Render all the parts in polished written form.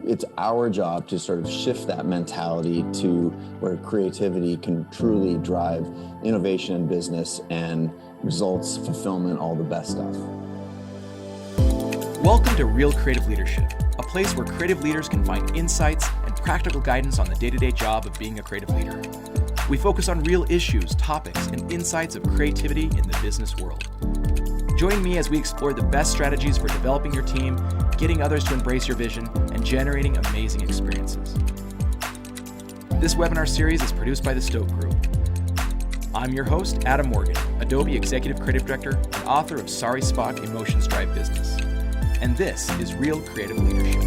it's our job to sort of shift that mentality to where creativity can truly drive innovation in business and results, fulfillment, all the best stuff. Welcome to Real Creative Leadership, a place where creative leaders can find insights and practical guidance on the day-to-day job of being a creative leader. We focus on real issues, topics, and insights of creativity in the business world. Join me as we explore the best strategies for developing your team, getting others to embrace your vision, and generating amazing experiences. This webinar series is produced by the Stoke Group. I'm your host, Adam Morgan, Adobe Executive Creative Director and author of Sorry Spock, Emotions Drive Business. And this is Real Creative Leadership.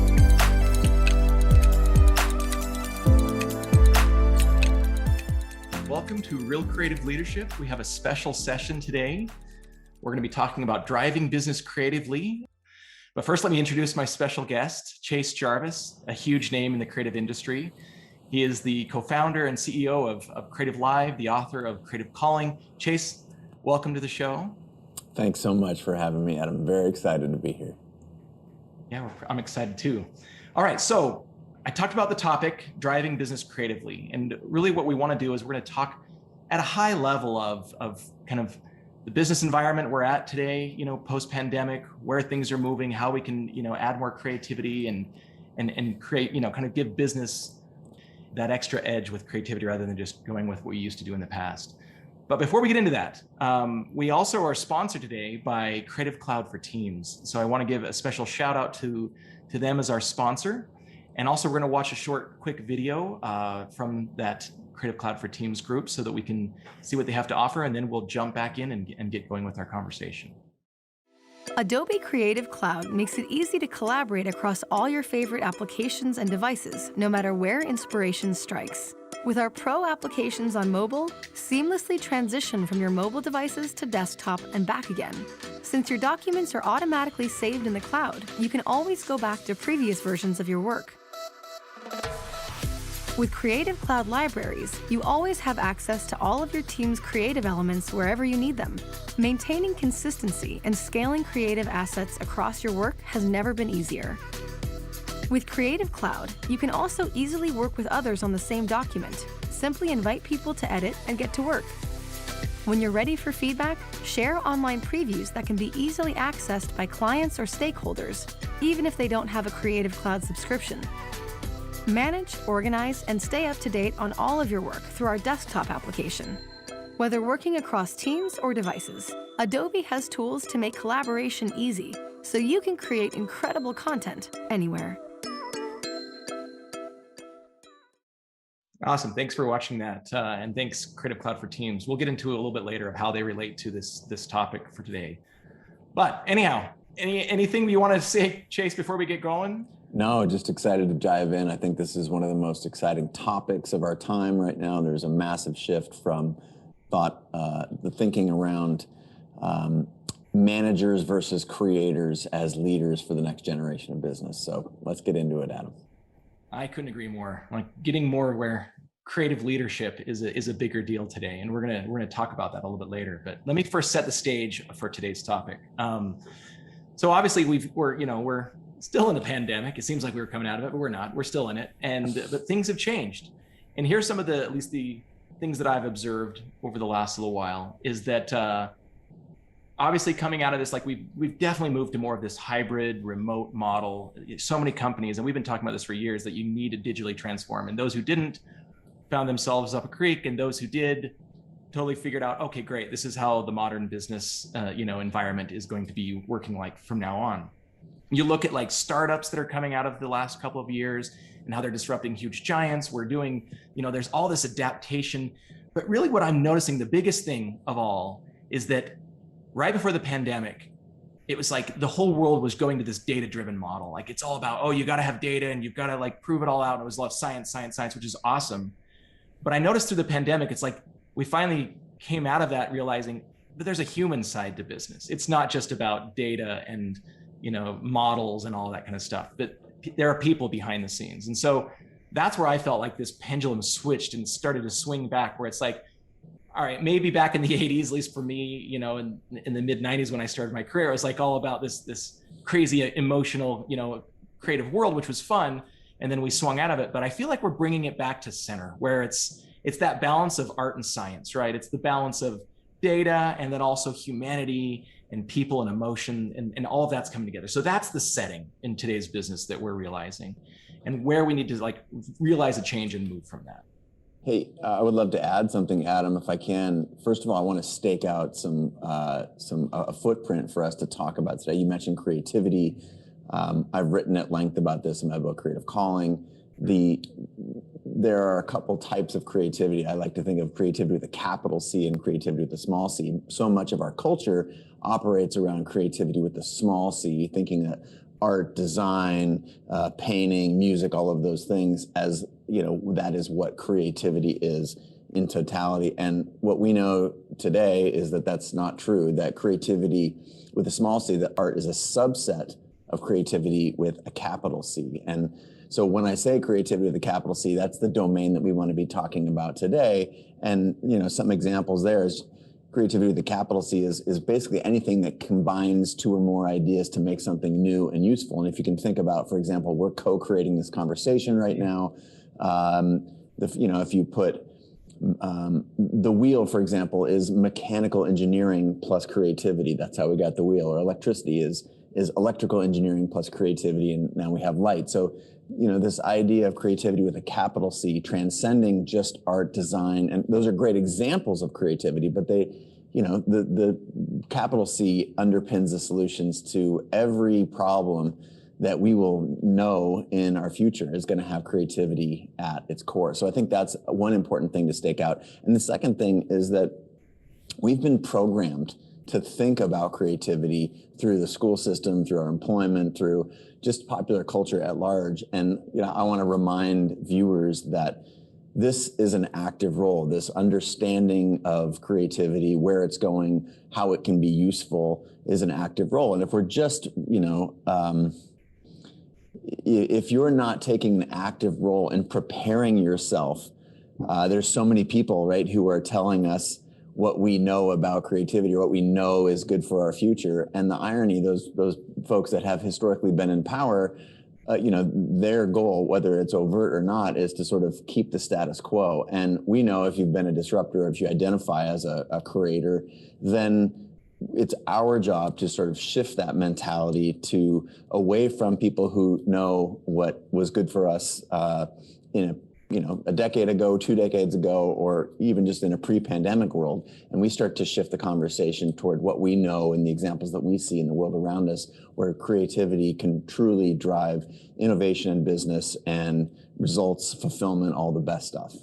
Welcome to Real Creative Leadership. We have a special session today. We're going to be talking about driving business creatively. But first, let me introduce my special guest, Chase Jarvis, a huge name in the creative industry. He is the co-founder and CEO of CreativeLive, the author of Creative Calling. Chase, welcome to the show. Thanks so much for having me, Adam. Very excited to be here. Yeah, I'm excited too. All right, so I talked about the topic, driving business creatively. And really what we want to do is we're going to talk at a high level of kind of the business environment we're at today, post-pandemic, where things are moving, how we can, add more creativity and create, kind of give business that extra edge with creativity rather than just going with what we used to do in the past. But before we get into that, we also are sponsored today by Creative Cloud for Teams. So I want to give a special shout out to them as our sponsor. And also we're going to watch a short, quick video from that Creative Cloud for Teams group so that we can see what they have to offer, and then we'll jump back in and get going with our conversation. Adobe Creative Cloud makes it easy to collaborate across all your favorite applications and devices, no matter where inspiration strikes. With our pro applications on mobile, seamlessly transition from your mobile devices to desktop and back again. Since your documents are automatically saved in the cloud, you can always go back to previous versions of your work. With Creative Cloud libraries, you always have access to all of your team's creative elements wherever you need them. Maintaining consistency and scaling creative assets across your work has never been easier. With Creative Cloud, you can also easily work with others on the same document. Simply invite people to edit and get to work. When you're ready for feedback, share online previews that can be easily accessed by clients or stakeholders, even if they don't have a Creative Cloud subscription. Manage, organize, and stay up to date on all of your work through our desktop application. Whether working across teams or devices, Adobe has tools to make collaboration easy, so you can create incredible content anywhere. Awesome, thanks for watching that, and thanks Creative Cloud for Teams. We'll get into a little bit later of how they relate to this topic for today. But anyhow, anything you want to say, Chase, before we get going? No, just excited to dive in. I think this is one of the most exciting topics of our time right now. There's a massive shift from the thinking around managers versus creators as leaders for the next generation of business. So let's get into it, Adam. I couldn't agree more. Like getting more where creative leadership is a bigger deal today, and we're gonna talk about that a little bit later. But let me first set the stage for today's topic. So obviously we're still in the pandemic. It seems like we were coming out of it, but we're not. We're still in it, but things have changed. And here's some of at least the things that I've observed over the last little while is that obviously coming out of this, like we've definitely moved to more of this hybrid remote model. So many companies, and we've been talking about this for years, that you need to digitally transform. And those who didn't found themselves up a creek, and those who did totally figured out, okay, great, this is how the modern business environment is going to be working like from now on. You look at like startups that are coming out of the last couple of years and how they're disrupting huge giants. We're doing, there's all this adaptation. But really what I'm noticing, the biggest thing of all, is that right before the pandemic, it was like the whole world was going to this data-driven model. Like it's all about, oh, you got to have data and you've got to like prove it all out. And it was a lot of science, which is awesome. But I noticed through the pandemic, it's like we finally came out of that realizing that there's a human side to business. It's not just about data and models and all that kind of stuff, but there are people behind the scenes. And so that's where I felt like this pendulum switched and started to swing back, where it's like, all right, maybe back in the 80s, at least for me, in the mid 90s when I started my career, it was like all about this crazy emotional, creative world, which was fun. And then we swung out of it. But I feel like we're bringing it back to center, where it's that balance of art and science, right? It's the balance of data and then also humanity and people and emotion, and all of that's coming together. So that's the setting in today's business that we're realizing, and where we need to like realize a change and move from that. Hey, I would love to add something, Adam, if I can. First of all, I want to stake out a footprint for us to talk about today. You mentioned creativity. I've written at length about this in my book, Creative Calling. There are a couple types of creativity. I like to think of creativity with a capital C and creativity with a small c. So much of our culture operates around creativity with the small c, thinking that art, design, painting, music, all of those things as, that is what creativity is in totality. And what we know today is that that's not true, that creativity with a small c, that art is a subset of creativity with a capital C. And so when I say creativity with a capital C, that's the domain that we want to be talking about today. And, some examples there is creativity with a capital C is basically anything that combines two or more ideas to make something new and useful. And if you can think about, for example, we're co-creating this conversation right now. If you put the wheel, for example, is mechanical engineering plus creativity. That's how we got the wheel. Or electricity is electrical engineering plus creativity, and now we have light. So, this idea of creativity with a capital C, transcending just art, design, and those are great examples of creativity, but the capital C underpins the solutions to every problem that we will know in our future is going to have creativity at its core. So I think that's one important thing to stake out. And the second thing is that we've been programmed to think about creativity through the school system, through our employment, through just popular culture at large. And I want to remind viewers that this is an active role. This understanding of creativity, where it's going, how it can be useful, is an active role. And if we're just, if you're not taking an active role in preparing yourself, there's so many people, right, who are telling us what we know about creativity or what we know is good for our future. And the irony, those folks that have historically been in power, their goal, whether it's overt or not, is to sort of keep the status quo. And we know if you've been a disruptor, if you identify as a creator, then it's our job to sort of shift that mentality to away from people who know what was good for us a decade ago, 2 decades ago, or even just in a pre-pandemic world. And we start to shift the conversation toward what we know and the examples that we see in the world around us, where creativity can truly drive innovation in business and results, fulfillment, all the best stuff.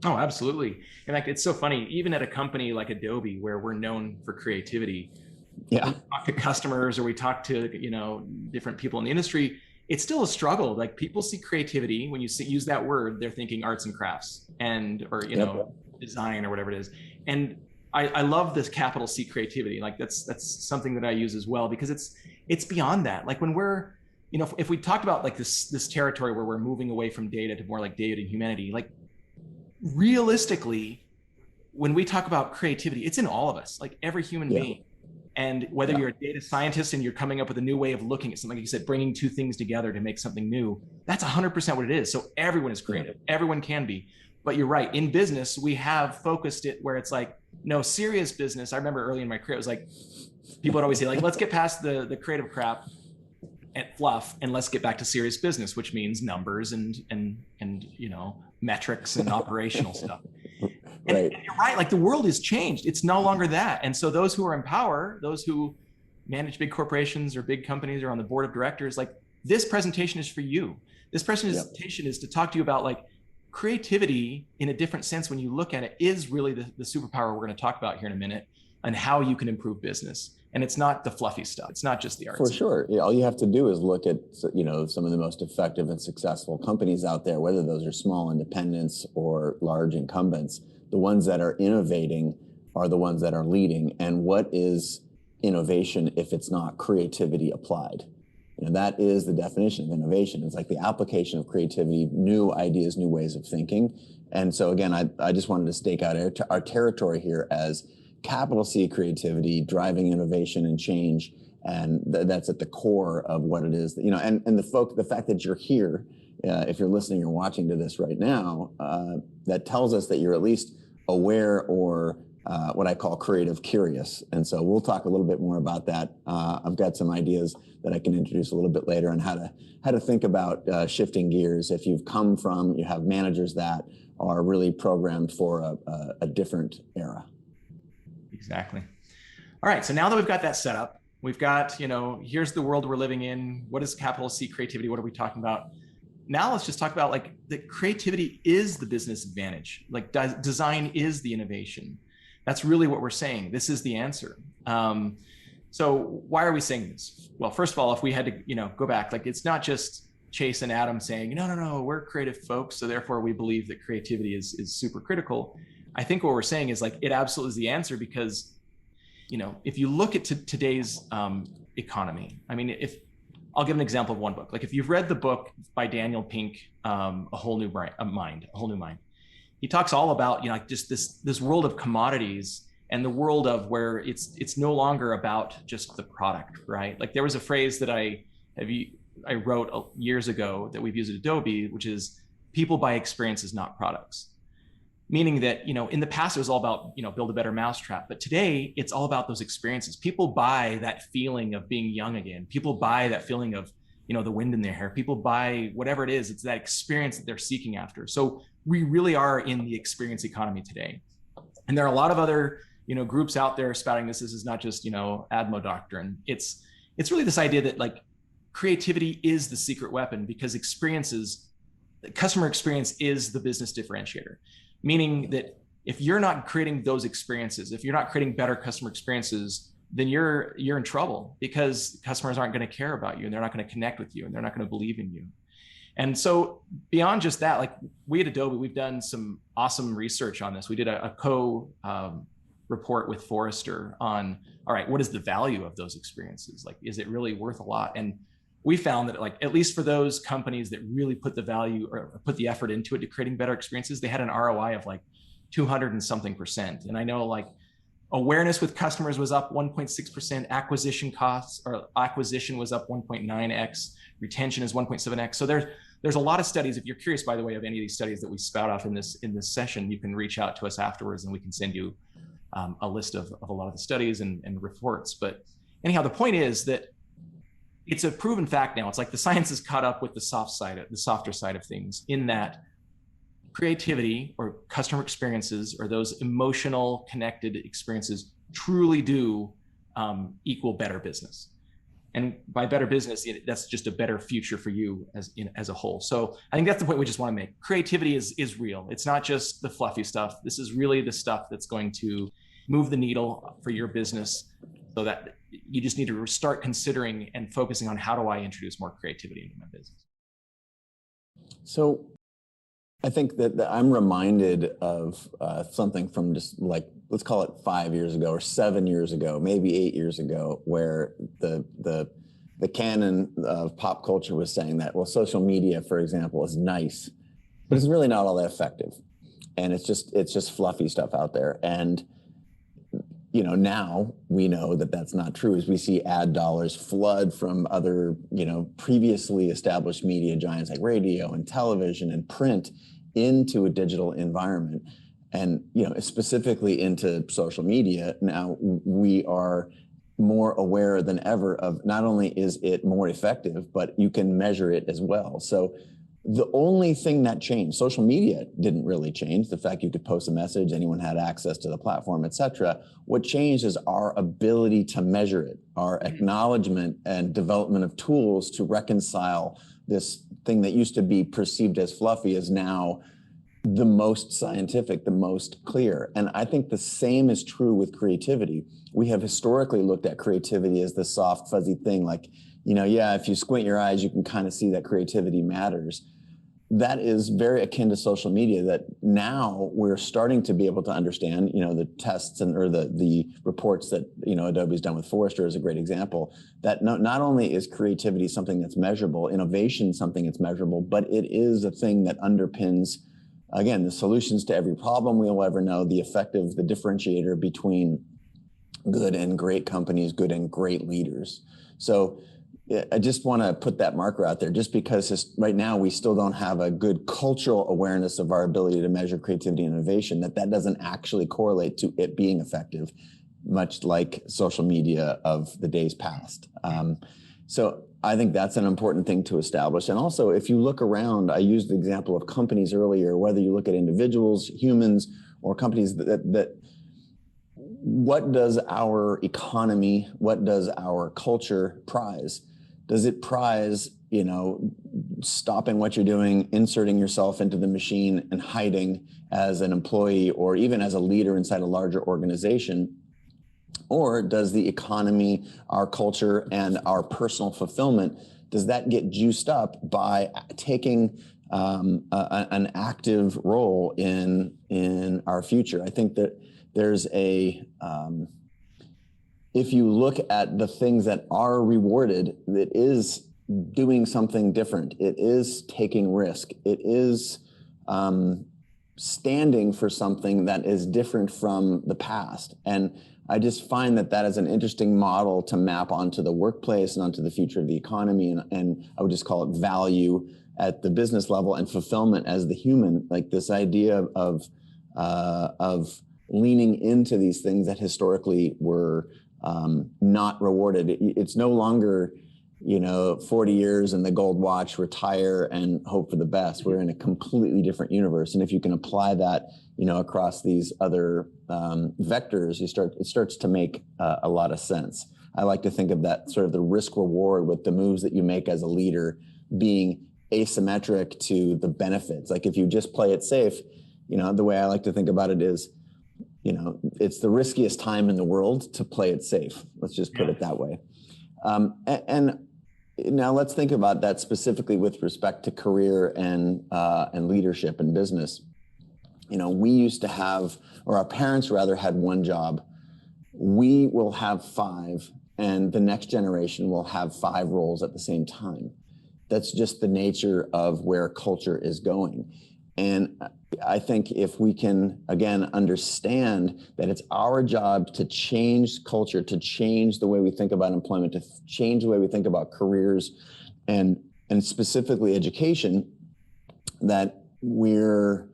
Oh, absolutely. And like, it's so funny, even at a company like Adobe, where we're known for creativity, yeah, we talk to customers or we talk to, different people in the industry, it's still a struggle. Like, people see creativity, when you use that word, they're thinking arts and crafts or design or whatever it is. And I love this capital C creativity. Like, that's something that I use as well, because it's beyond that. Like, when we're, if we talked about like this territory where we're moving away from data to more like data and humanity, like, realistically, when we talk about creativity, it's in all of us, like every human being. And whether you're a data scientist and you're coming up with a new way of looking at something, like you said, bringing two things together to make something new, that's 100% what it is. So everyone is creative. Everyone can be. But you're right. In business, we have focused it where it's like, no, serious business. I remember early in my career, it was like, people would always say, like, let's get past the creative crap and fluff, and let's get back to serious business, which means numbers and metrics and operational stuff. And you're right, like, the world has changed. It's no longer that. And so those who are in power, those who manage big corporations or big companies or on the board of directors, like, this presentation is for you. This presentation is to talk to you about, like, creativity in a different sense when you look at it is really the superpower we're going to talk about here in a minute, and how you can improve business. And it's not the fluffy stuff. It's not just the arts. For sure. All you have to do is look at, some of the most effective and successful companies out there, whether those are small independents or large incumbents. The ones that are innovating are the ones that are leading. And what is innovation if it's not creativity applied? That is the definition of innovation. It's like the application of creativity, new ideas, new ways of thinking. And so again, I just wanted to stake out our territory here as capital C creativity, driving innovation and change, And that's at the core of what it is, you know, and the fact that you're here, if you're listening or watching to this right now, that tells us that you're at least aware or what I call creative curious. And so we'll talk a little bit more about that. I've got some ideas that I can introduce a little bit later on how to think about shifting gears if you've come from, you have managers that are really programmed for a different era. Exactly. All right, so now that we've got that set up, we've got, you know, here's the world we're living in. What is capital C creativity? What are we talking about? Now let's just talk about like that creativity is the business advantage. Like design is the innovation. That's really what we're saying. This is the answer. So why are we saying this? Well, first of all, if we had to, you know, go back, like it's not just Chase and Adam saying, no, we're creative folks, so therefore we believe that creativity is super critical. I think what we're saying is like it absolutely is the answer because, you know, if you look at today's economy, I mean, if I'll give an example of one book. Like if you've read the book by Daniel Pink, A Whole New Mind, he talks all about, you know, like just this world of commodities and the world of where it's no longer about just the product, right? Like there was a phrase that I wrote years ago that we've used at Adobe, which is people buy experiences, not products. Meaning that, you know, in the past it was all about, you know, build a better mousetrap, but today it's all about those experiences. People buy that feeling of being young again. People buy that feeling of, you know, the wind in their hair. People buy whatever it is. It's that experience that they're seeking after. So we really are in the experience economy today. And there are a lot of other, you know, groups out there spouting this. This is not just, you know, ADMO doctrine. It's really this idea that like creativity is the secret weapon because customer experience is the business differentiator. Meaning that if you're not creating those experiences, if you're not creating better customer experiences, then you're in trouble because customers aren't going to care about you and they're not going to connect with you and they're not going to believe in you. And so beyond just that, like we at Adobe, we've done some awesome research on this. We did a report with Forrester on, all right, what is the value of those experiences? Like, is it really worth a lot? And we found that like, at least for those companies that really put the value or put the effort into it to creating better experiences, they had an ROI of like 200 and something percent. And I know like awareness with customers was up 1.6%, acquisition costs or acquisition was up 1.9x, retention is 1.7x. So there's a lot of studies. If you're curious, by the way, of any of these studies that we spout off in this session, you can reach out to us afterwards and we can send you a list of a lot of the studies and reports. But anyhow, the point is that it's a proven fact now. It's like the science is caught up with the softer side of things in that creativity or customer experiences or those emotional connected experiences truly do equal better business. And by better business, that's just a better future for you as a whole. So I think that's the point we just want to make. Creativity is real. It's not just the fluffy stuff. This is really the stuff that's going to move the needle for your business so that you just need to start considering and focusing on how do I introduce more creativity into my business. So I think that I'm reminded of something from just like, let's call it 5 years ago or 7 years ago, maybe 8 years ago, where the canon of pop culture was saying that, well, social media, for example, is nice, but it's really not all that effective. And it's just fluffy stuff out there. And you know, now we know that that's not true as we see ad dollars flood from other, you know, previously established media giants like radio and television and print into a digital environment. And, you know, specifically into social media. Now we are more aware than ever of not only is it more effective, but you can measure it as well. So the only thing that changed, social media didn't really change. The fact you could post a message, anyone had access to the platform, et cetera. What changed is our ability to measure it, our acknowledgement and development of tools to reconcile this thing that used to be perceived as fluffy is now the most scientific, the most clear. And I think the same is true with creativity. We have historically looked at creativity as the soft, fuzzy thing like, you know, yeah, if you squint your eyes, you can kind of see that creativity matters. That is very akin to social media that now we're starting to be able to understand, you know, the tests or the reports that, you know, Adobe's done with Forrester is a great example, that not only is creativity something that's measurable, innovation something that's measurable, but it is a thing that underpins, again, the solutions to every problem we'll ever know, the differentiator between good and great companies, good and great leaders. So I just want to put that marker out there, just because right now we still don't have a good cultural awareness of our ability to measure creativity and innovation, that doesn't actually correlate to it being effective, much like social media of the days past. So I think that's an important thing to establish. And also, if you look around, I used the example of companies earlier, whether you look at individuals, humans, or companies that what does our economy, what does our culture prize? Does it prize, stopping what you're doing, inserting yourself into the machine and hiding as an employee or even as a leader inside a larger organization? Or does the economy, our culture, and our personal fulfillment, does that get juiced up by taking an active role in our future? I think that there's if you look at the things that are rewarded, it is doing something different. It is taking risk. It is standing for something that is different from the past. And I just find that is an interesting model to map onto the workplace and onto the future of the economy. And I would just call it value at the business level and fulfillment as the human, like this idea of leaning into these things that historically were not rewarded. It's no longer, 40 years and the gold watch, retire and hope for the best. We're in a completely different universe. And if you can apply that, across these other vectors, it starts to make a lot of sense. I like to think of that sort of the risk reward with the moves that you make as a leader being asymmetric to the benefits. Like if you just play it safe, the way I like to think about it is, it's the riskiest time in the world to play it safe. Let's just put it that way. And now let's think about that specifically with respect to career and leadership and business. We used to have, or our parents rather, had one job. We will have 5, and the next generation will have 5 roles at the same time. That's just the nature of where culture is going. And I think if we can, again, understand that it's our job to change culture, to change the way we think about employment, to change the way we think about careers and specifically education, that we're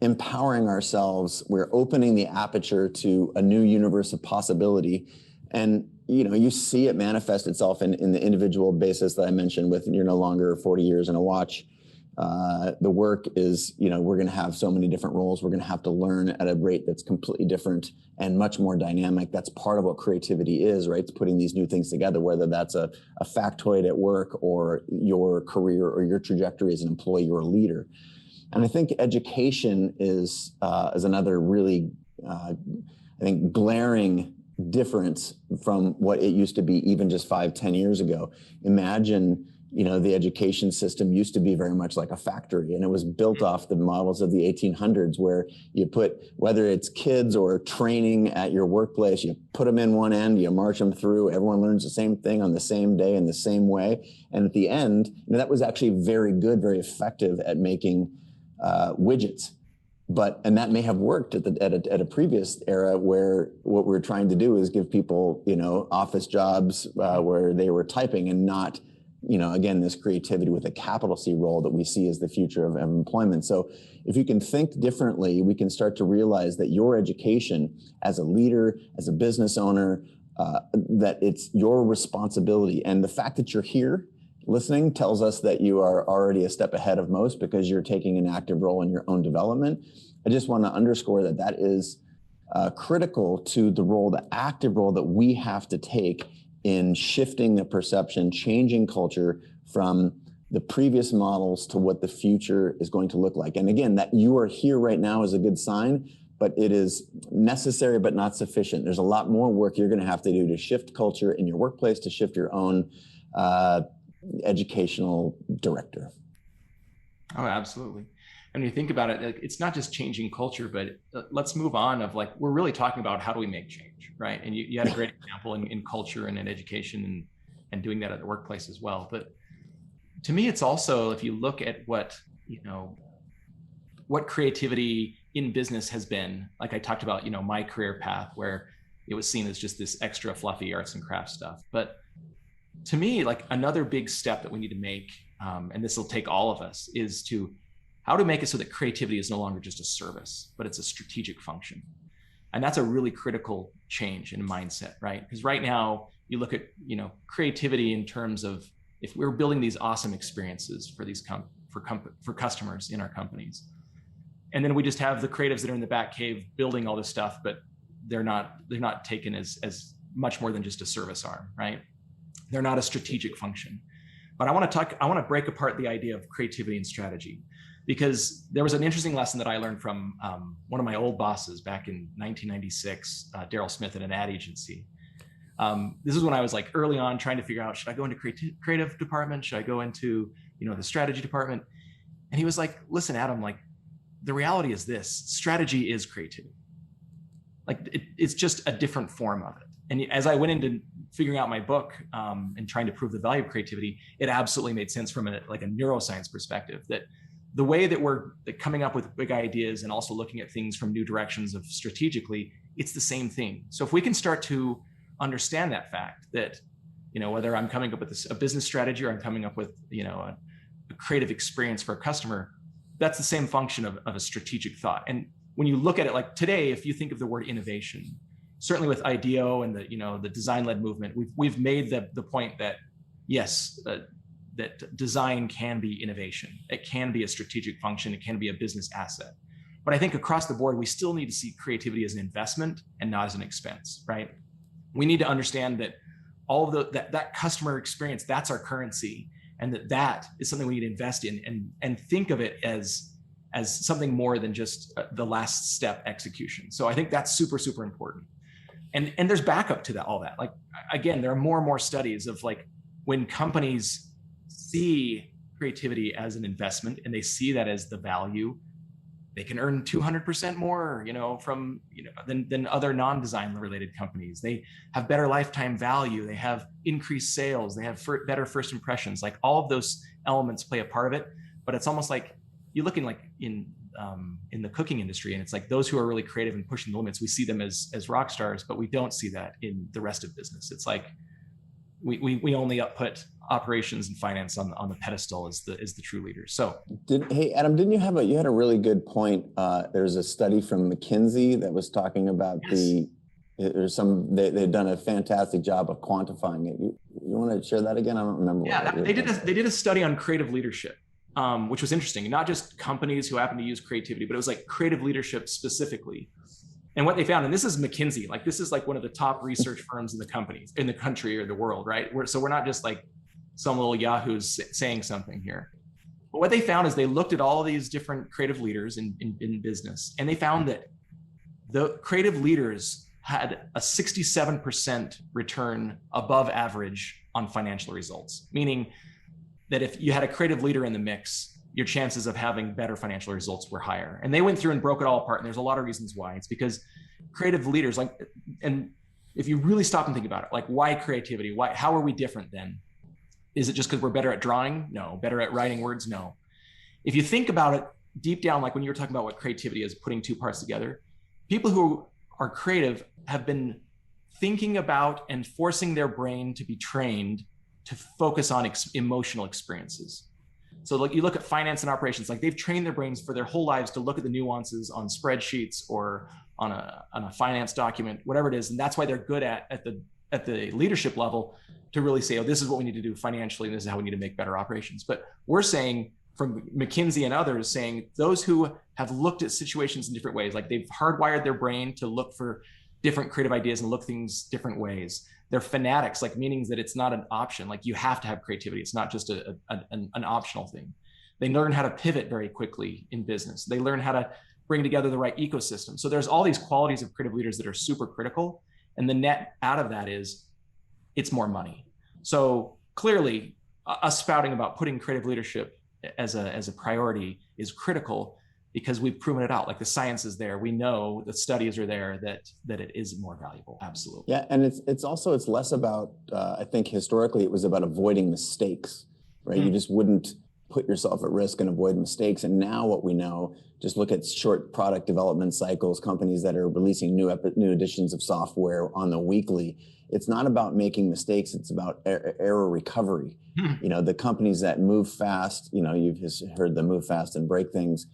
empowering ourselves, we're opening the aperture to a new universe of possibility. And you see it manifest itself in the individual basis that I mentioned with you're no longer 40 years in a watch. The work is, we're going to have so many different roles. We're going to have to learn at a rate that's completely different and much more dynamic. That's part of what creativity is, right? It's putting these new things together, whether that's a factoid at work or your career or your trajectory as an employee or a leader. And I think education is another really, I think, glaring difference from what it used to be even just 5-10 years ago. Imagine, the education system used to be very much like a factory, and it was built off the models of the 1800s, where you put, whether it's kids or training at your workplace, you put them in one end, you march them through, everyone learns the same thing on the same day in the same way. And at the end, that was actually very good, very effective at making widgets. And that may have worked at a previous era, where what we're trying to do is give people, office jobs where they were typing and not, again, this creativity with a capital C role that we see as the future of employment. So if you can think differently, we can start to realize that your education as a leader, as a business owner, that it's your responsibility. And the fact that you're here listening tells us that you are already a step ahead of most, because you're taking an active role in your own development. I just want to underscore that is critical to the active role that we have to take in shifting the perception, changing culture from the previous models to what the future is going to look like. And again, that you are here right now is a good sign, but it is necessary but not sufficient. There's a lot more work you're going to have to do to shift culture in your workplace, to shift your own educational director. Oh, absolutely. And when you think about it, it's not just changing culture, but let's move on of we're really talking about how do we make change, right? And you had a great example in culture and in education and doing that at the workplace as well. But to me, it's also, if you look at what creativity in business has been, like I talked about, my career path, where it was seen as just this extra fluffy arts and crafts stuff. But to me, like another big step that we need to make, and this will take all of us, is to how to make it so that creativity is no longer just a service, but it's a strategic function. And that's a really critical change in mindset, right? Because right now you look at, creativity in terms of, if we're building these awesome experiences for these for customers in our companies, and then we just have the creatives that are in the back cave building all this stuff, but they're not taken as much more than just a service arm, right? They're not a strategic function. But I want to break apart the idea of creativity and strategy, because there was an interesting lesson that I learned from one of my old bosses back in 1996, Daryl Smith at an ad agency. This is when I was like early on trying to figure out, should I go into creative department? Should I go into, the strategy department? And he was like, listen, Adam, like the reality is this: strategy is creativity. Like it's just a different form of it. And as I went into figuring out my book and trying to prove the value of creativity, it absolutely made sense from a neuroscience perspective, that the way that we're coming up with big ideas and also looking at things from new directions of strategically, it's the same thing. So if we can start to understand that fact, that, whether I'm coming up with a business strategy or I'm coming up with, a creative experience for a customer, that's the same function of a strategic thought. And when you look at it, like today, if you think of the word innovation, certainly with IDEO and the design-led movement, we've made the point that yes, that design can be innovation. It can be a strategic function. It can be a business asset. But I think across the board, we still need to see creativity as an investment and not as an expense, right? We need to understand that all of that customer experience, that's our currency, and that is something we need to invest in and think of it as something more than just the last step execution. So I think that's super, super important. And there's backup to all that. Like, again, there are more and more studies of like when companies see creativity as an investment and they see that as the value, they can earn 200% more, than other non-design related companies. They have better lifetime value. They have increased sales. They have better first impressions. Like all of those elements play a part of it. But it's almost like you look in the cooking industry, and it's like those who are really creative and pushing the limits, we see them as rock stars, but we don't see that in the rest of business. It's like we only put operations and finance on the pedestal as the true leaders. So hey Adam, didn't you had a really good point? There's a study from McKinsey that was talking about yes. they've done a fantastic job of quantifying it. You want to share that again? I don't remember. Yeah, they did a study on creative leadership, which was interesting. Not just companies who happen to use creativity, but it was like creative leadership specifically. And what they found, and this is McKinsey, like this is like one of the top research firms in the country or the world, right? So we're not just like some little yahoos saying something here. But what they found is they looked at all these different creative leaders in business, and they found that the creative leaders had a 67% return above average on financial results, meaning that if you had a creative leader in the mix, your chances of having better financial results were higher. And they went through and broke it all apart. And there's a lot of reasons why. It's because creative leaders, and if you really stop and think about it, like why creativity? How are we different then? Is it just because we're better at drawing? No. Better at writing words? No. If you think about it deep down, like when you were talking about what creativity is, putting two parts together, people who are creative have been thinking about and forcing their brain to be trained to focus on emotional experiences. So like you look at finance and operations, like they've trained their brains for their whole lives to look at the nuances on spreadsheets or on a finance document, whatever it is. And that's why they're good at the leadership level to really say, oh, this is what we need to do financially, and this is how we need to make better operations. But we're saying from McKinsey and others saying those who have looked at situations in different ways, like they've hardwired their brain to look for different creative ideas and look things different ways. They're fanatics, like meaning that it's not an option. Like you have to have creativity. It's not just an optional thing. They learn how to pivot very quickly in business. They learn how to bring together the right ecosystem. So there's all these qualities of creative leaders that are super critical. And the net out of that is it's more money. So clearly us spouting about putting creative leadership as a priority is critical because we've proven it out. Like the science is there. We know the studies are there that it is more valuable. Absolutely. Yeah. And it's less about, I think historically it was about avoiding mistakes, right? Mm-hmm. You just wouldn't, put yourself at risk and avoid mistakes. And now what we know, just look at short product development cycles, companies that are releasing new editions of software on the weekly. It's not about making mistakes. It's about error recovery. The companies that move fast, you've just heard the move fast and break things.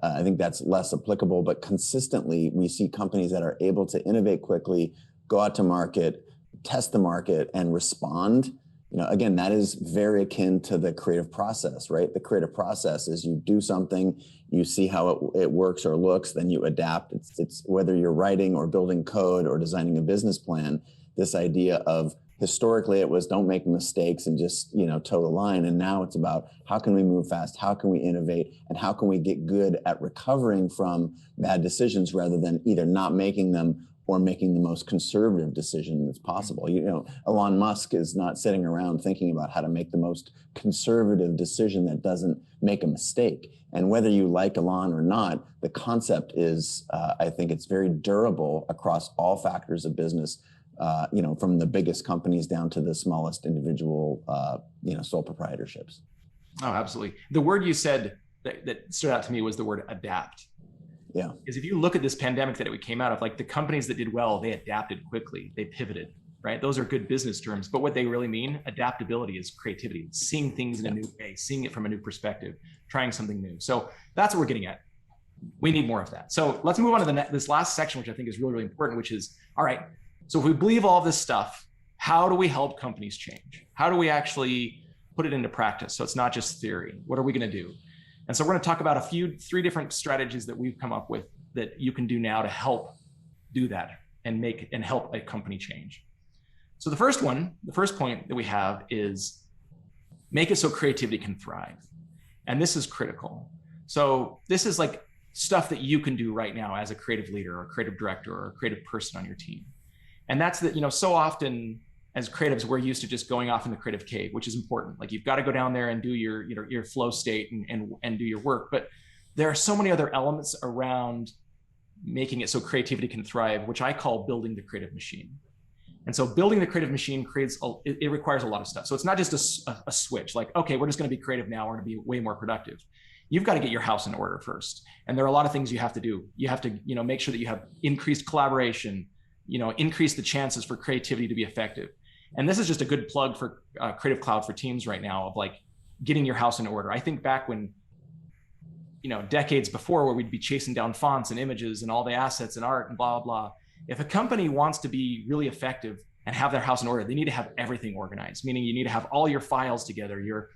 I think that's less applicable, but consistently we see companies that are able to innovate quickly, go out to market, test the market, and respond. Again, that is very akin to the creative process, right? The creative process is you do something, you see how it works or looks, then you adapt. It's whether you're writing or building code or designing a business plan, this idea of historically it was don't make mistakes and just, toe the line. And now it's about how can we move fast? How can we innovate? And how can we get good at recovering from bad decisions rather than either not making them or making the most conservative decision that's possible. Elon Musk is not sitting around thinking about how to make the most conservative decision that doesn't make a mistake. And whether you like Elon or not, the concept is, I think it's very durable across all factors of business, from the biggest companies down to the smallest individual, sole proprietorships. Oh, absolutely. The word you said that stood out to me was the word adapt. Yeah. Because if you look at this pandemic that we came out of, like the companies that did well, they adapted quickly, they pivoted, right? Those are good business terms, but what they really mean, adaptability is creativity, seeing things in a new way, seeing it from a new perspective, trying something new. So that's what we're getting at. We need more of that. So let's move on to this last section, which I think is really, really important, which is, all right, so if we believe all this stuff, how do we help companies change? How do we actually put it into practice? So it's not just theory. What are we going to do? And so we're going to talk about three different strategies that we've come up with that you can do now to help do that and help a company change. So the first point that we have is make it so creativity can thrive. And this is critical. So this is like stuff that you can do right now as a creative leader or a creative director or a creative person on your team. And that's that, so often as creatives, we're used to just going off in the creative cave, which is important. Like you've got to go down there and do your flow state and do your work. But there are so many other elements around making it so creativity can thrive, which I call building the creative machine. And so building the creative machine it requires a lot of stuff. So it's not just a switch like, okay, we're just going to be creative now. We're going to be way more productive. You've got to get your house in order first. And there are a lot of things you have to do. You have to, make sure that you have increased collaboration, increase the chances for creativity to be effective. And this is just a good plug for Creative Cloud for Teams right now of like getting your house in order. I think back when, decades before where we'd be chasing down fonts and images and all the assets and art and blah, blah, blah. If a company wants to be really effective and have their house in order, they need to have everything organized, meaning you need to have all your files together, your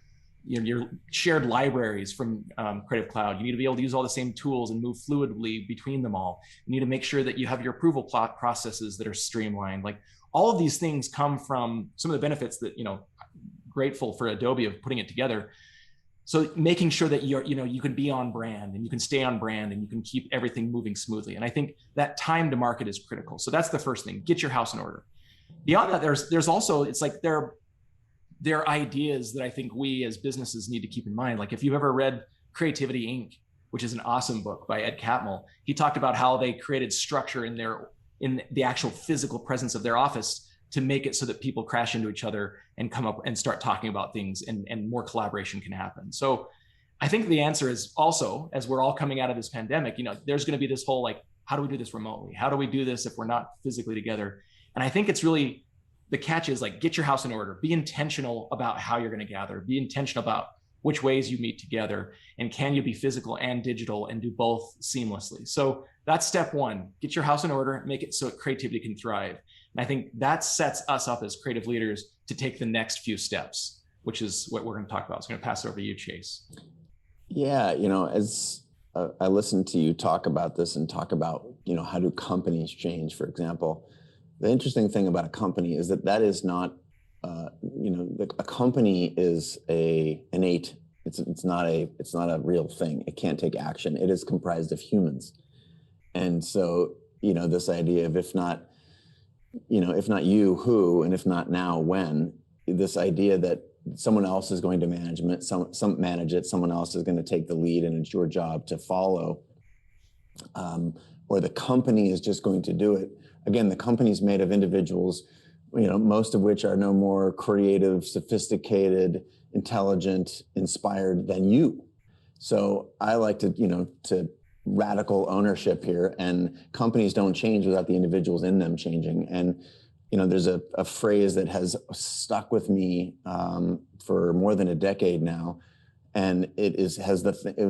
shared libraries from Creative Cloud. You need to be able to use all the same tools and move fluidly between them all. You need to make sure that you have your approval processes that are streamlined. Like all of these things come from some of the benefits that, grateful for Adobe of putting it together. So making sure that you can be on brand and you can stay on brand and you can keep everything moving smoothly. And I think that time to market is critical. So that's the first thing, get your house in order. Beyond that, there's also, it's like there are ideas that I think we as businesses need to keep in mind. Like if you've ever read Creativity Inc., which is an awesome book by Ed Catmull, he talked about how they created structure in the actual physical presence of their office to make it so that people crash into each other and come up and start talking about things and more collaboration can happen. So I think the answer is also, as we're all coming out of this pandemic, there's going to be this whole, like, how do we do this remotely? How do we do this if we're not physically together? And I think it's really, the catch is like, get your house in order, be intentional about how you're going to gather, be intentional about which ways you meet together, and can you be physical and digital and do both seamlessly? So that's step one, get your house in order, make it so creativity can thrive. And I think that sets us up as creative leaders to take the next few steps, which is what we're going to talk about. So I'm going to pass it over to you, Chase. Yeah, as I listen to you talk about this and talk about, how do companies change, for example. The interesting thing about a company is that is not, a company is innate. It's not a real thing. It can't take action. It is comprised of humans. And so, this idea of if not you, who, and if not now, when, this idea that someone else is going to manage it, someone else is going to take the lead and it's your job to follow, or the company is just going to do it. Again, the company's made of individuals, most of which are no more creative, sophisticated, intelligent, inspired than you. So I like to radical ownership here, and companies don't change without the individuals in them changing. And there's a phrase that has stuck with me for more than a decade now, and it was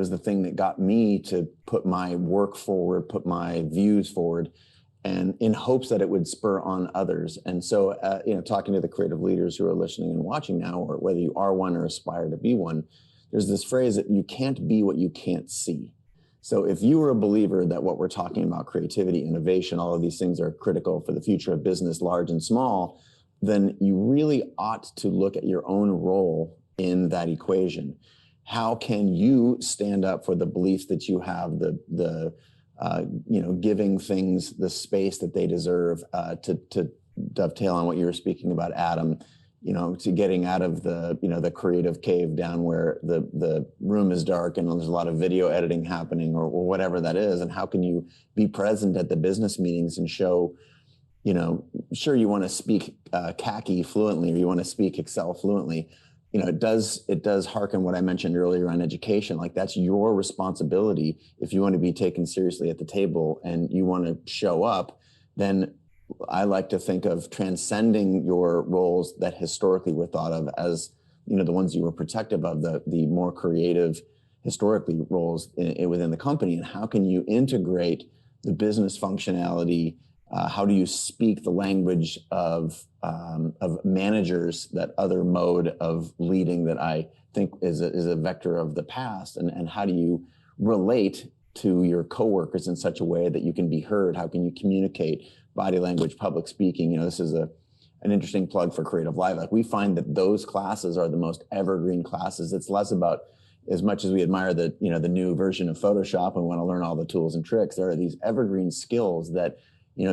the thing that got me to put my work forward, put my views forward, and in hopes that it would spur on others. And so, talking to the creative leaders who are listening and watching now, or whether you are one or aspire to be one, there's this phrase that you can't be what you can't see. So if you were a believer that what we're talking about, creativity, innovation, all of these things are critical for the future of business, large and small, then you really ought to look at your own role in that equation. How can you stand up for the beliefs that you have, giving things the space that they deserve, to dovetail on what you were speaking about, Adam, to getting out of the creative cave down where the room is dark and there's a lot of video editing happening or whatever that is. And how can you be present at the business meetings and show, sure, you want to speak khaki fluently, or you want to speak Excel fluently. It does hearken what I mentioned earlier on education. Like, that's your responsibility. If you want to be taken seriously at the table and you want to show up, then I like to think of transcending your roles that historically were thought of as, the ones you were protective of, the more creative historically roles within the company. And how can you integrate the business functionality? How do you speak the language of managers, that other mode of leading that I think is a vector of the past? And how do you relate to your coworkers in such a way that you can be heard? How can you communicate? Body language, public speaking. This is an interesting plug for CreativeLive. Like, we find that those classes are the most evergreen classes. It's less about, as much as we admire the new version of Photoshop and want to learn all the tools and tricks, there are these evergreen skills that,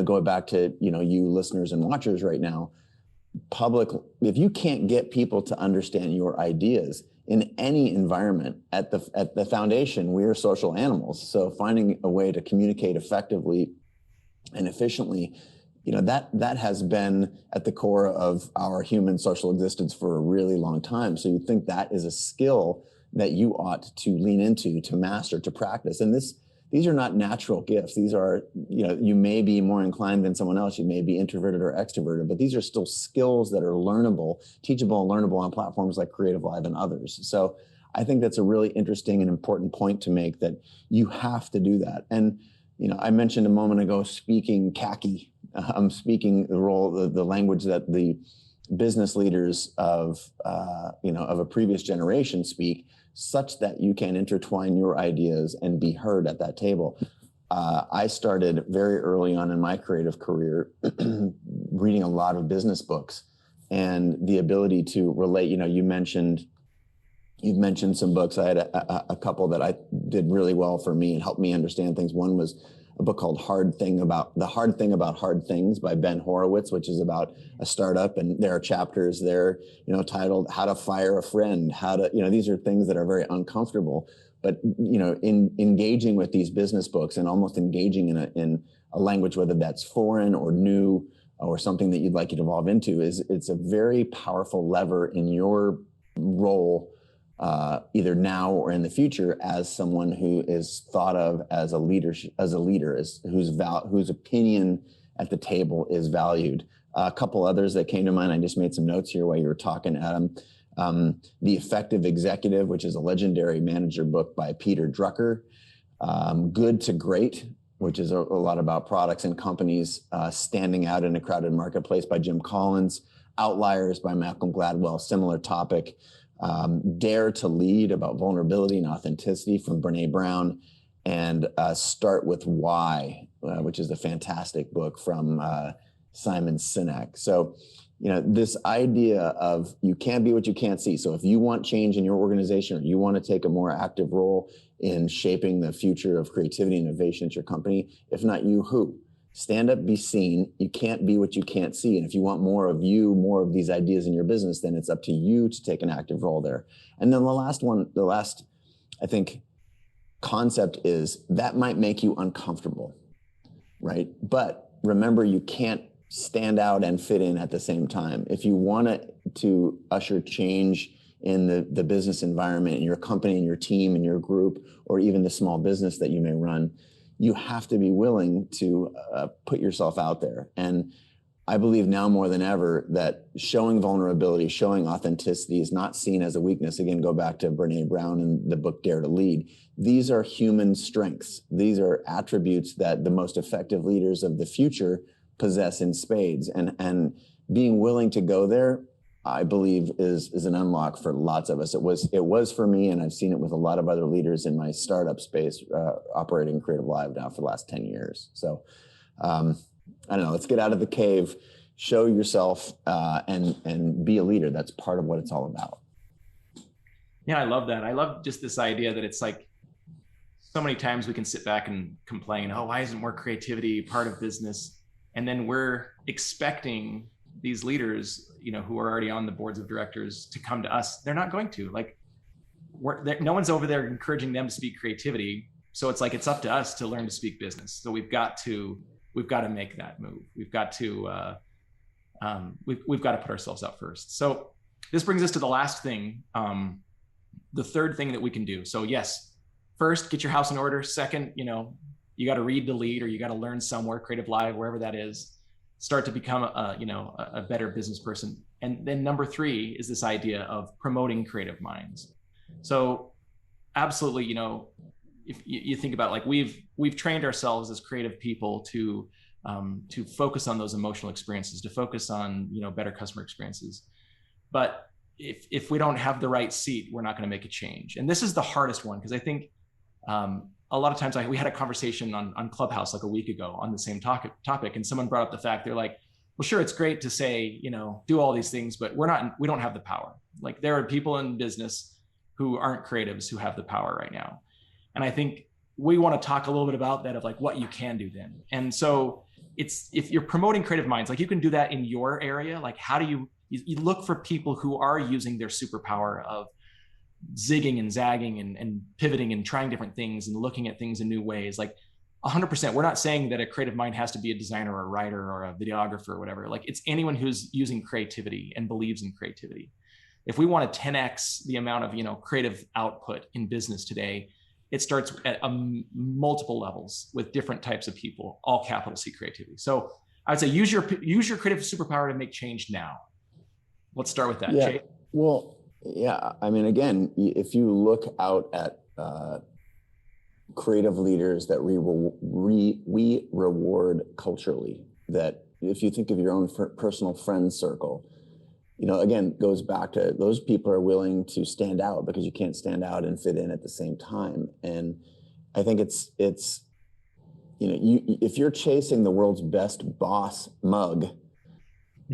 going back to, you listeners and watchers right now, if you can't get people to understand your ideas in any environment, at the foundation, we are social animals. So finding a way to communicate effectively and efficiently, that has been at the core of our human social existence for a really long time. So you think that is a skill that you ought to lean into, to master, to practice. And these are not natural gifts. These are, you may be more inclined than someone else. You may be introverted or extroverted, but these are still skills that are learnable, teachable, and learnable on platforms like CreativeLive and others. So I think that's a really interesting and important point to make, that you have to do that. And I mentioned a moment ago speaking khaki. I'm speaking the language that the business leaders of a previous generation speak, such that you can intertwine your ideas and be heard at that table. I started very early on in my creative career reading a lot of business books, and the ability to relate. You've mentioned some books. I had a couple that I did really well for me and helped me understand things. One was a book called The Hard Thing About Hard Things by Ben Horowitz, which is about a startup. And there are chapters there, titled How to Fire a Friend, these are things that are very uncomfortable, but, in engaging with these business books and almost engaging in a language, whether that's foreign or new or something that you'd like to evolve into, it's a very powerful lever in your role, either now or in the future, as someone who is thought of as a leader, whose opinion at the table is valued. A couple others that came to mind, I just made some notes here while you were talking, Adam. The Effective Executive, which is a legendary manager book by Peter Drucker. Good to Great, which is a lot about products and companies standing out in a crowded marketplace, by Jim Collins. Outliers by Malcolm Gladwell, similar topic. Dare to Lead, about vulnerability and authenticity, from Brene Brown. And Start with Why, which is a fantastic book from Simon Sinek. So, this idea of you can't be what you can't see. So if you want change in your organization, or you want to take a more active role in shaping the future of creativity and innovation at your company, if not you, who? Stand up, be seen. You can't be what you can't see. And if you want more of you, more of these ideas in your business, then it's up to you to take an active role there. And then the last, I think, concept is that might make you uncomfortable, right? But remember, you can't stand out and fit in at the same time. If you want to usher change in the business environment, in your company, in your team, in your group, or even the small business that you may run, you have to be willing to put yourself out there. And I believe now more than ever that showing vulnerability, showing authenticity is not seen as a weakness. Again, go back to Brene Brown and the book Dare to Lead. These are human strengths. These are attributes that the most effective leaders of the future possess in spades. And being willing to go there, I believe, is an unlock for lots of us. It was for me, and I've seen it with a lot of other leaders in my startup space, operating CreativeLive now for the last 10 years. So I don't know, let's get out of the cave, show yourself, and be a leader. That's part of what it's all about. Yeah, I love that. I love just this idea that it's like so many times we can sit back and complain, oh, why isn't more creativity part of business? And then we're expecting these leaders, who are already on the boards of directors to come to us. They're not going to. Like, no one's over there encouraging them to speak creativity. So it's like, it's up to us to learn to speak business. So we've got to make that move. We've got to put ourselves out first. So this brings us to the last thing, the third thing that we can do. So yes, first, get your house in order. Second, you got to read to lead, or you got to learn somewhere, CreativeLive, wherever that is. Start to become a better business person. And then number 3 is this idea of promoting creative minds. So absolutely, if you think about, like, we've trained ourselves as creative people to focus on those emotional experiences, to focus on better customer experiences. But if we don't have the right seat, we're not going to make a change. And this is the hardest one, because I think a lot of times we had a conversation on Clubhouse like a week ago on the same topic, and someone brought up the fact, they're like, well, sure, it's great to say, do all these things, but we don't have the power. Like, there are people in business who aren't creatives who have the power right now. And I think we want to talk a little bit about that, of like what you can do then. And so if you're promoting creative minds, like, you can do that in your area. Like, how do you look for people who are using their superpower of zigging and zagging and pivoting and trying different things and looking at things in new ways. Like, 100%, we're not saying that a creative mind has to be a designer or a writer or a videographer or whatever. Like, it's anyone who's using creativity and believes in creativity. If we want to 10x the amount of creative output in business today, it starts at multiple levels with different types of people, all capital C creativity. So I would say use your creative superpower to make change now. Let's start with that. Yeah. Jay? Well, yeah. I mean, again, if you look out at creative leaders that we reward culturally, that if you think of your own personal friend circle, again, goes back to those people are willing to stand out, because you can't stand out and fit in at the same time. And I think it's if you're chasing the world's best boss mug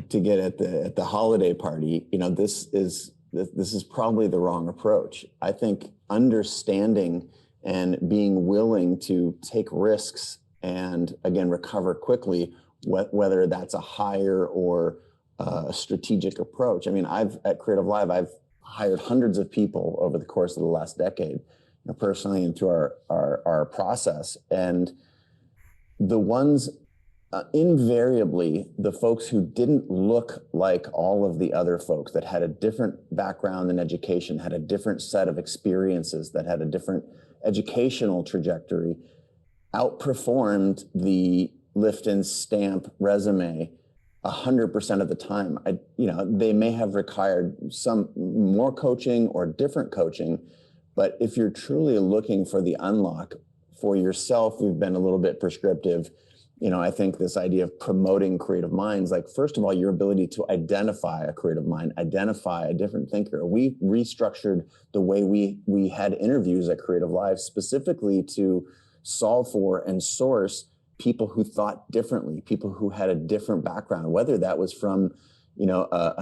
to get at the holiday party, this is probably the wrong approach. I think understanding and being willing to take risks and, again, recover quickly, whether that's a hire or a strategic approach. I mean, at CreativeLive, I've hired hundreds of people over the course of the last decade, personally and through our process. And the ones, invariably, the folks who didn't look like all of the other folks, that had a different background in education, had a different set of experiences, that had a different educational trajectory, outperformed the lift and stamp resume 100% of the time. They may have required some more coaching or different coaching, but if you're truly looking for the unlock for yourself, we've been a little bit prescriptive. I think this idea of promoting creative minds, like, first of all, your ability to identify a creative mind, identify a different thinker. We restructured the way we had interviews at CreativeLive specifically to solve for and source people who thought differently, people who had a different background, whether that was from,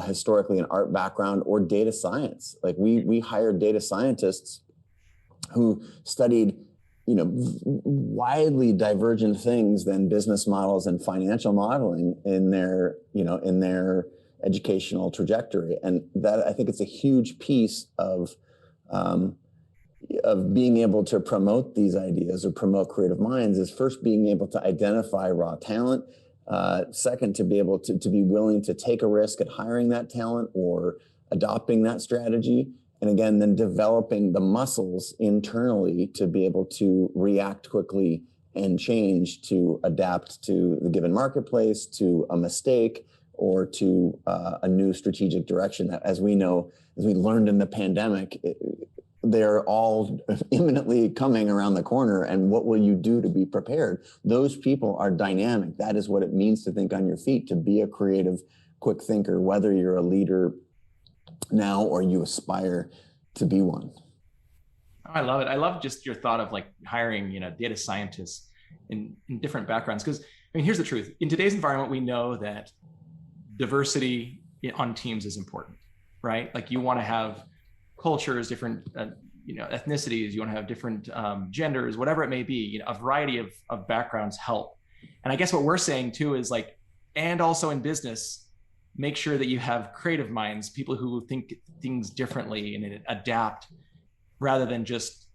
historically an art background or data science. Like, we hired data scientists who studied, widely divergent things than business models and financial modeling in their educational trajectory. And that, I think, it's a huge piece of being able to promote these ideas or promote creative minds, is first being able to identify raw talent. Second, to be able to be willing to take a risk at hiring that talent, or adopting that strategy, and again, then developing the muscles internally to be able to react quickly and change to adapt to the given marketplace, to a mistake, or to a new strategic direction that, as we know, as we learned in the pandemic, they're all imminently coming around the corner. And what will you do to be prepared? Those people are dynamic. That is what it means to think on your feet, to be a creative, quick thinker, whether you're a leader now or you aspire to be one. I love it. I love just your thought of like hiring, data scientists in different backgrounds. Because I mean, here's the truth. In today's environment, we know that diversity on teams is important, right? Like you want to have cultures, different, ethnicities, you want to have different genders, whatever it may be, a variety of backgrounds help. And I guess what we're saying too is like, and also in business, make sure that you have creative minds, people who think things differently and adapt, rather than just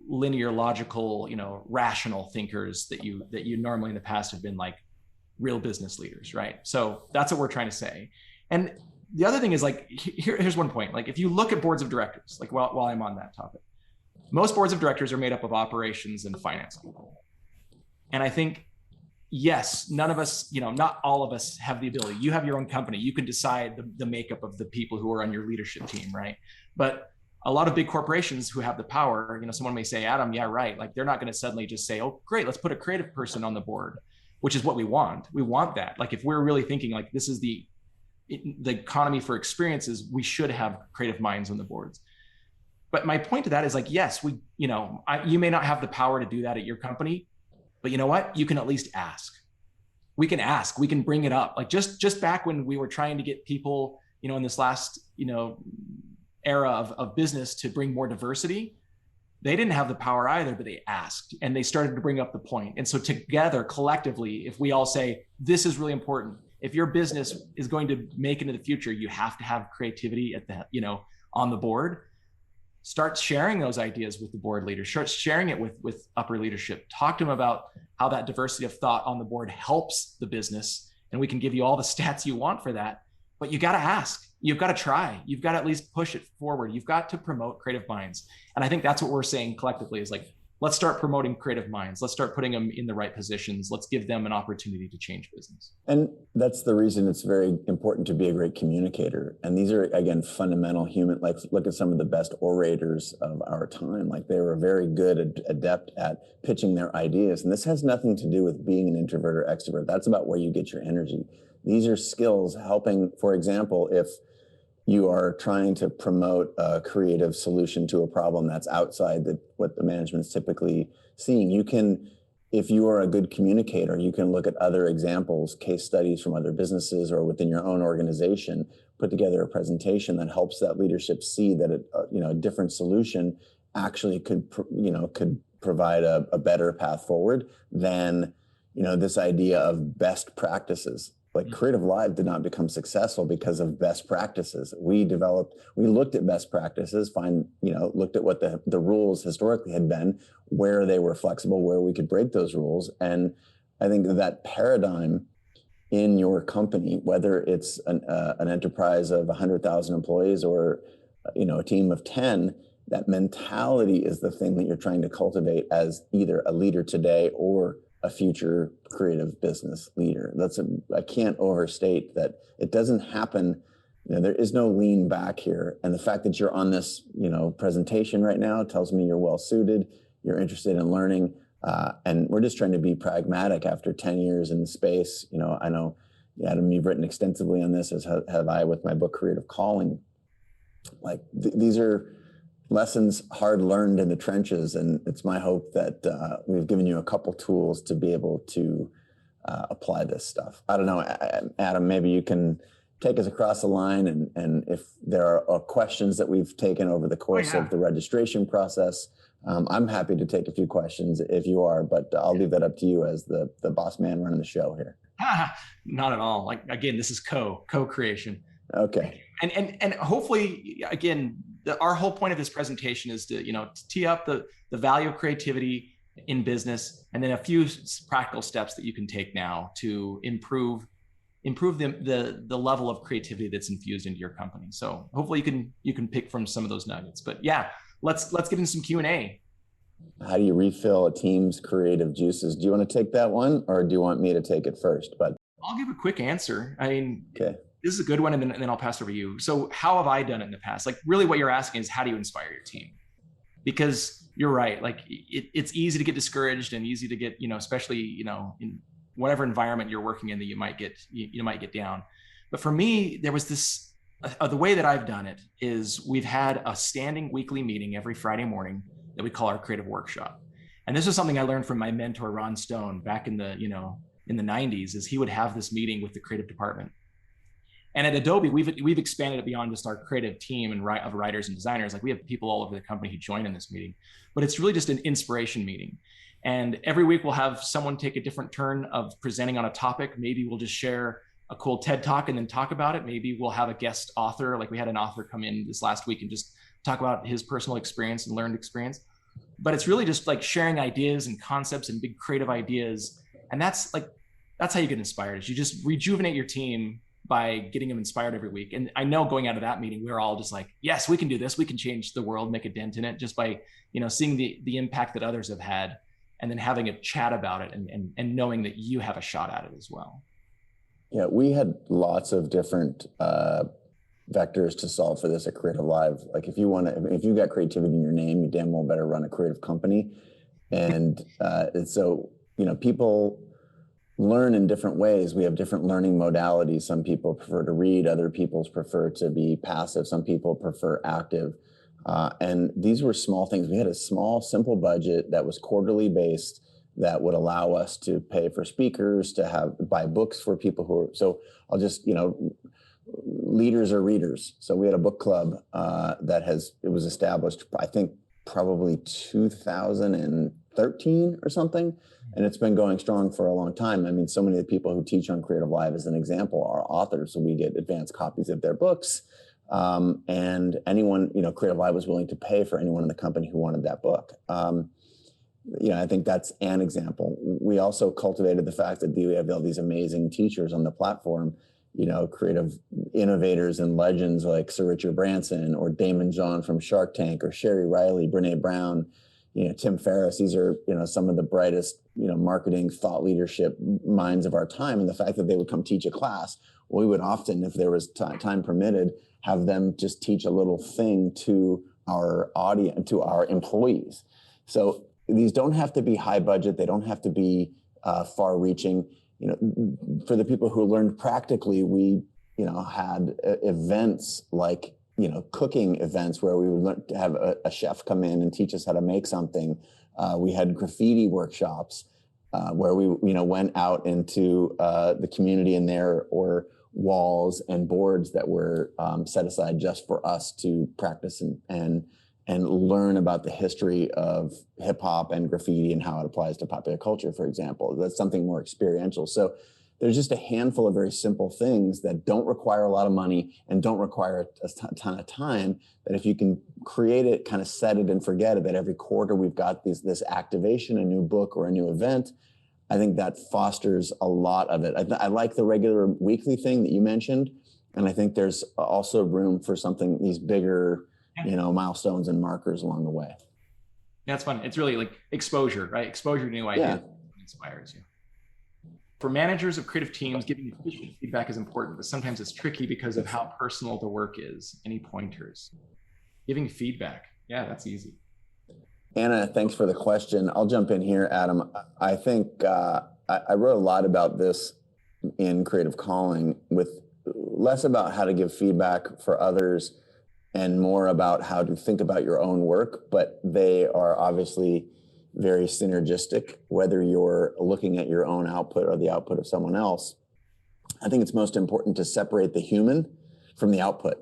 linear, logical, rational thinkers that you normally in the past have been like real business leaders, right? So that's what we're trying to say. And the other thing is like, here's one point. Like if you look at boards of directors, like while I'm on that topic, most boards of directors are made up of operations and finance people. And I think, yes, none of us, not all of us have the ability. You have your own company. You can decide the makeup of the people who are on your leadership team, right? But a lot of big corporations who have the power, someone may say, Adam, yeah, right. Like they're not going to suddenly just say, oh, great, let's put a creative person on the board, which is what we want. We want that. Like if we're really thinking like this is the economy for experiences, we should have creative minds on the boards. But my point to that is like, yes, you may not have the power to do that at your company, but you know what? You can at least ask. We can ask, we can bring it up. Like just back when we were trying to get people, in this last, era of business to bring more diversity, they didn't have the power either, but they asked and they started to bring up the point. And so together, collectively, if we all say, this is really important, if your business is going to make it into the future, you have to have creativity at the, on the board. Start sharing those ideas with the board leaders, start sharing it with upper leadership. Talk to them about how that diversity of thought on the board helps the business. And we can give you all the stats you want for that, but you got to ask. You've got to try. You've got to at least push it forward. You've got to promote creative minds. And I think that's what we're saying collectively is like, let's start promoting creative minds. Let's start putting them in the right positions. Let's give them an opportunity to change business. And that's the reason it's very important to be a great communicator. And these are, again, fundamental human, like look at some of the best orators of our time. Like they were very good, adept at pitching their ideas. And this has nothing to do with being an introvert or extrovert. That's about where you get your energy. These are skills helping, for example, if you are trying to promote a creative solution to a problem that's outside what the management's typically seeing. You can, if you are a good communicator, you can look at other examples, case studies from other businesses or within your own organization, put together a presentation that helps that leadership see that a different solution actually could provide a better path forward than this idea of best practices. Like CreativeLive did not become successful because of best practices. We looked at best practices, looked at what the rules historically had been, where they were flexible, where we could break those rules. And I think that paradigm in your company, whether it's an enterprise of 100,000 employees or a team of 10, that mentality is the thing that you're trying to cultivate as either a leader today or a future creative business leader. I can't overstate that it doesn't happen. There is no lean back here. And the fact that you're on this, presentation right now tells me you're well suited, you're interested in learning. And we're just trying to be pragmatic after 10 years in the space. I know, Adam, you've written extensively on this, as have I with my book, Creative Calling. Like these are lessons hard learned in the trenches. And it's my hope that we've given you a couple tools to be able to apply this stuff. I don't know, Adam, maybe you can take us across the line and if there are questions that we've taken over the course of the registration process, I'm happy to take a few questions if you are, but I'll leave that up to you as the boss man running the show here. Not at all. Like, again, this is co-creation. Okay. And hopefully, again, our whole point of this presentation is to, tee up the value of creativity in business, and then a few practical steps that you can take now to improve improve the level of creativity that's infused into your company. So hopefully you can pick from some of those nuggets. But yeah, let's get into some Q&A. How do you refill a team's creative juices? Do you want to take that one, or do you want me to take it first? But I'll give a quick answer. I mean, okay. This is a good one, and then I'll pass over to you. So how have I done it in the past? Like, really what you're asking is, how do you inspire your team? Because you're right, like it's easy to get discouraged and easy to get, especially, in whatever environment you're working in, that you might get down. But for me, there was this, the way that I've done it is we've had a standing weekly meeting every Friday morning that we call our creative workshop. And this is something I learned from my mentor, Ron Stone, back in the, in the 90s, is he would have this meeting with the creative department. And at Adobe, we've expanded it beyond just our creative team of writers and designers. Like, we have people all over the company who join in this meeting, but it's really just an inspiration meeting. And every week we'll have someone take a different turn of presenting on a topic. Maybe we'll just share a cool TED talk and then talk about it. Maybe we'll have a guest author. Like, we had an author come in this last week and just talk about his personal experience and learned experience. But it's really just like sharing ideas and concepts and big creative ideas. And that's how you get inspired, is you just rejuvenate your team by getting them inspired every week. And I know going out of that meeting, we were all just like, yes, we can do this. We can change the world, make a dent in it, just by, seeing the impact that others have had, and then having a chat about it and knowing that you have a shot at it as well. Yeah, we had lots of different vectors to solve for this at CreativeLive. Like, if you got creativity in your name, you damn well better run a creative company. And so, people learn in different ways. We have different learning modalities. Some people prefer to read, other people prefer to be passive, some people prefer active. And these were small things. We had a small, simple budget that was quarterly based, that would allow us to pay for speakers, to buy books for people so I'll just, leaders are readers. So we had a book club it was established, I think, probably 2013 or something. And it's been going strong for a long time. I mean, so many of the people who teach on CreativeLive, as an example, are authors. So we get advanced copies of their books. And anyone, CreativeLive was willing to pay for anyone in the company who wanted that book. I think that's an example. We also cultivated the fact that we have all these amazing teachers on the platform, creative innovators and legends like Sir Richard Branson or Damon John from Shark Tank, or Sherry Riley, Brene Brown, Tim Ferriss. These are, some of the brightest, marketing thought leadership minds of our time. And the fact that they would come teach a class, we would often, if there was time permitted, have them just teach a little thing to our audience, to our employees. So these don't have to be high budget. They don't have to be far reaching. For the people who learned practically, we, had events like, cooking events where we would learn to have a chef come in and teach us how to make something. We had graffiti workshops where we, went out into the community, and there were walls and boards that were set aside just for us to practice and learn about the history of hip hop and graffiti and how it applies to popular culture, for example. That's something more experiential. So there's just a handful of very simple things that don't require a lot of money and don't require a ton of time, that if you can create it, kind of set it and forget it, that every quarter we've got this activation, a new book or a new event, I think that fosters a lot of it. I like the regular weekly thing that you mentioned. And I think there's also room for these bigger, milestones and markers along the way. Yeah, it's fun. It's really like exposure, right? Exposure to new ideas inspires you. For managers of creative teams, giving efficient feedback is important, but sometimes it's tricky because of how personal the work is. Any pointers? Giving feedback. Yeah, that's easy. Anna, thanks for the question. I'll jump in here, Adam. I think I wrote a lot about this in Creative Calling, with less about how to give feedback for others and more about how to think about your own work, but they are obviously very synergistic, whether you're looking at your own output or the output of someone else. I think it's most important to separate the human from the output.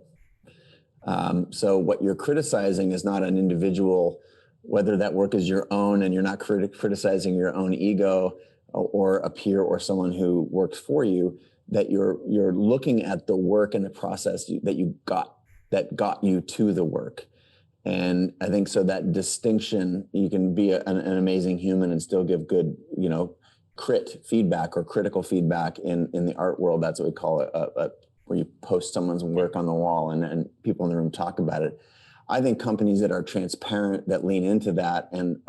So what you're criticizing is not an individual, whether that work is your own and you're not criticizing your own ego or a peer or someone who works for you, that you're looking at the work and the process that got you to the work. And I think so that distinction, you can be an amazing human and still give good, crit feedback or critical feedback in the art world. That's what we call it, where you post someone's work on the wall and people in the room talk about it. I think companies that are transparent, that lean into that and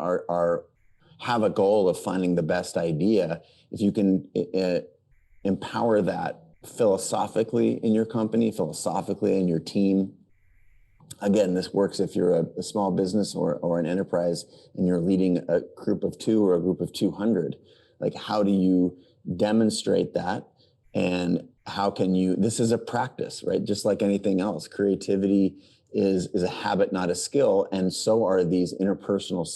have a goal of finding the best idea, if you can empower that philosophically in your company, philosophically in your team. Again, this works if you're a small business or an enterprise and you're leading a group of 2 or a group of 200. Like, how do you demonstrate that? And how can you, this is a practice, right? Just like anything else, creativity is a habit, not a skill. And so are these interpersonal,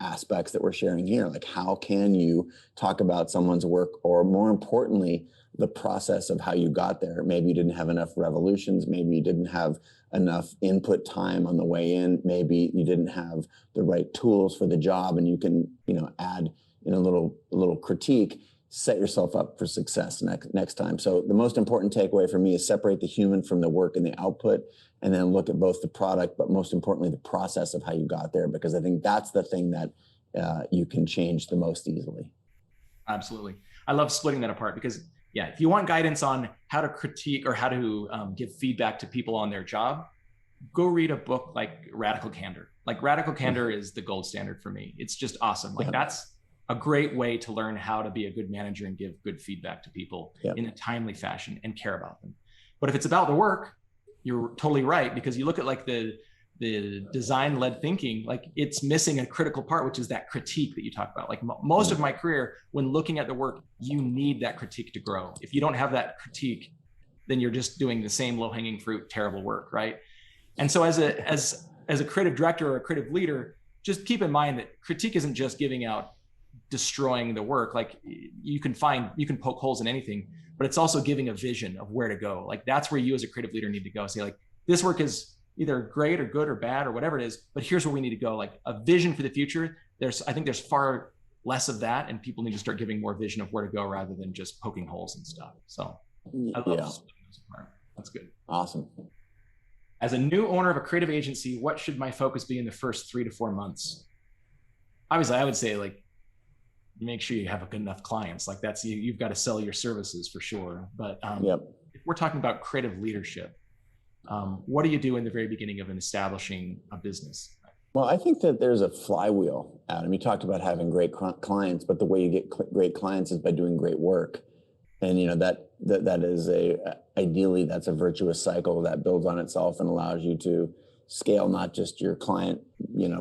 aspects that we're sharing here. Like, how can you talk about someone's work, or more importantly, the process of how you got there? Maybe you didn't have enough revolutions. Maybe you didn't have enough input time on the way in. Maybe you didn't have the right tools for the job, and you can, add in a little critique, set yourself up for success next time. So the most important takeaway for me is separate the human from the work and the output, and then look at both the product, but most importantly, the process of how you got there, because I think that's the thing that you can change the most easily. Absolutely. I love splitting that apart because, yeah, if you want guidance on how to critique or how to give feedback to people on their job, go read a book like Radical Candor. Like, Radical Candor is the gold standard for me. It's just awesome. Like, that's a great way to learn how to be a good manager and give good feedback to people in a timely fashion and care about them. But if it's about the work, you're totally right, because you look at like the design-led thinking, like, it's missing a critical part, which is that critique that you talk about. Like, most of my career, when looking at the work, you need that critique to grow. If you don't have that critique, then you're just doing the same low-hanging fruit, terrible work, right? And so as a creative director or a creative leader, just keep in mind that critique isn't just giving out destroying the work. Like, you can poke holes in anything, but it's also giving a vision of where to go. Like, that's where you as a creative leader need to go. Say, like, this work is either great or good or bad or whatever it is, but here's where we need to go. Like, a vision for the future. I think there's far less of that, and people need to start giving more vision of where to go rather than just poking holes and stuff. So I love this part. That's good. Awesome. As a new owner of a creative agency, what should my focus be in the first 3 to 4 months? Obviously, I would say, like, make sure you have a good enough clients. Like, that's, you've got to sell your services for sure. But if we're talking about creative leadership, what do you do in the very beginning of establishing a business? Well, I think that there's a flywheel, Adam. You talked about having great clients, but the way you get great clients is by doing great work. And, that is ideally, that's a virtuous cycle that builds on itself and allows you to scale not just your client,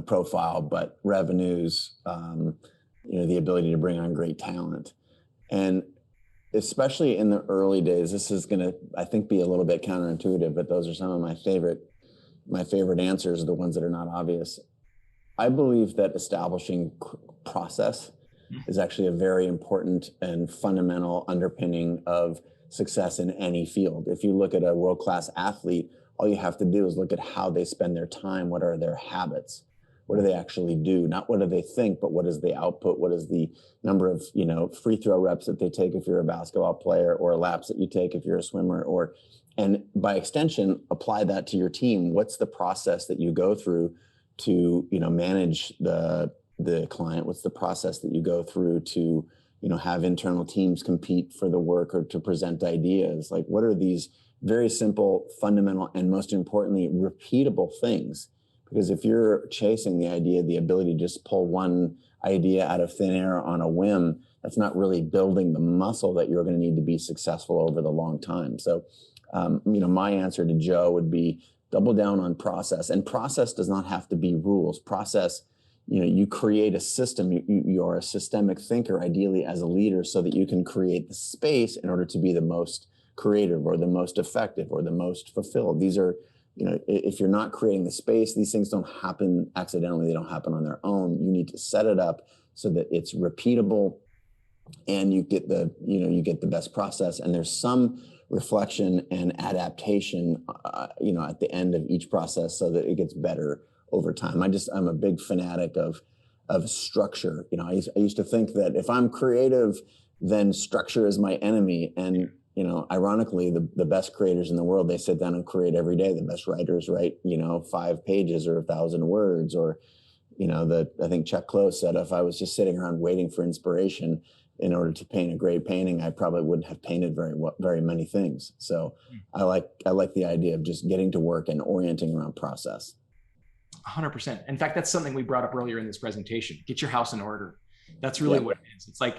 profile, but revenues, the ability to bring on great talent. And especially in the early days, this is going to, I think, be a little bit counterintuitive, but those are some of my favorite answers, are the ones that are not obvious. I believe that establishing process is actually a very important and fundamental underpinning of success in any field. If you look at a world-class athlete, all you have to do is look at how they spend their time. What are their habits? What do they actually do? Not what do they think, but what is the output? What is the number of, free throw reps that they take if you're a basketball player, or laps that you take if you're a swimmer, and by extension, apply that to your team. What's the process that you go through to, manage the client? What's the process that you go through to, have internal teams compete for the work or to present ideas? Like, what are these very simple, fundamental, and most importantly, repeatable things? Because if you're chasing the ability to just pull one idea out of thin air on a whim, that's not really building the muscle that you're going to need to be successful over the long time. So, my answer to Joe would be double down on process. And process does not have to be rules. Process, you create a system. You are a systemic thinker, ideally as a leader, so that you can create the space in order to be the most creative or the most effective or the most fulfilled. These are, if you're not creating the space, these things don't happen accidentally. They don't happen on their own. You need to set it up so that it's repeatable, and you get the best process. And there's some reflection and adaptation, at the end of each process, so that it gets better over time. I'm a big fanatic of structure. I used to think that if I'm creative, then structure is my enemy. And ironically, the best creators in the world, they sit down and create every day. The best writers write, 5 pages or 1,000 words, or, I think Chuck Close said, if I was just sitting around waiting for inspiration in order to paint a great painting, I probably wouldn't have painted very many things. So I like the idea of just getting to work and orienting around process. 100%. In fact, that's something we brought up earlier in this presentation. Get your house in order. That's really what it is. It's like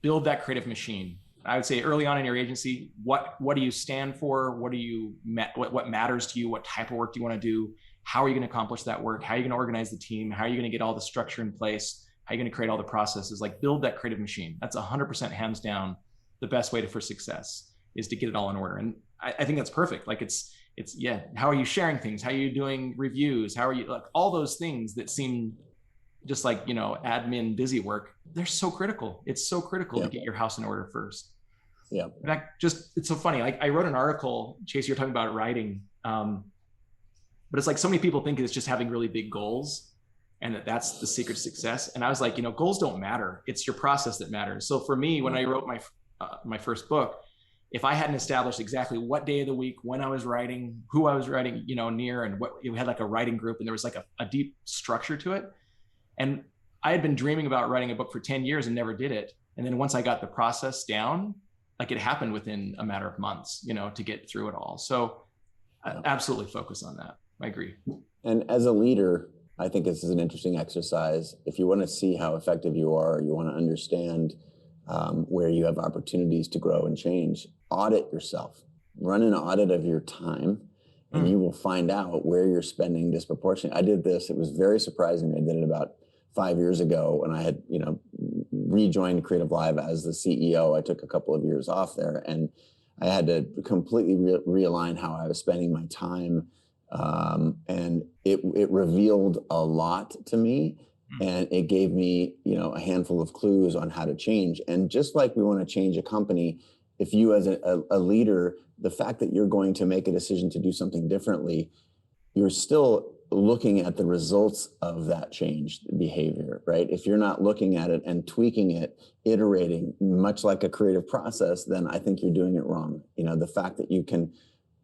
build that creative machine. I would say early on in your agency, what do you stand for? What matters to you? What type of work do you want to do? How are you going to accomplish that work? How are you going to organize the team? How are you going to get all the structure in place? How are you going to create all the processes? Like build that creative machine. That's 100% hands down the best way for success is to get it all in order. And I think that's perfect. Like it's how are you sharing things? How are you doing reviews? How are you, like, all those things that seem just like, admin busy work, they're so critical. It's so critical to get your house in order first. Yeah. In fact, it's so funny. Like I wrote an article, Chase, you're talking about writing. But it's like so many people think it's just having really big goals and that's the secret to success. And I was like, goals don't matter. It's your process that matters. So for me, when I wrote my first book, if I hadn't established exactly what day of the week, when I was writing, who I was writing, near, and we had like a writing group and there was like a deep structure to it. And I had been dreaming about writing a book for 10 years and never did it. And then once I got the process down, like it happened within a matter of months, to get through it all. So absolutely focus on that. I agree. And as a leader, I think this is an interesting exercise. If you want to see how effective you are, you want to understand where you have opportunities to grow and change, audit yourself. Run an audit of your time, and you will find out where you're spending disproportionately. I did this. It was very surprising. I did it about 5 years ago when I had, rejoined CreativeLive as the CEO. I took a couple of years off there, and I had to completely realign how I was spending my time. And it revealed a lot to me, and it gave me, a handful of clues on how to change. And just like we want to change a company, if you as a leader, the fact that you're going to make a decision to do something differently, you're still looking at the results of that changed behavior, right? If you're not looking at it and tweaking it, iterating, much like a creative process, then I think you're doing it wrong. The fact that you can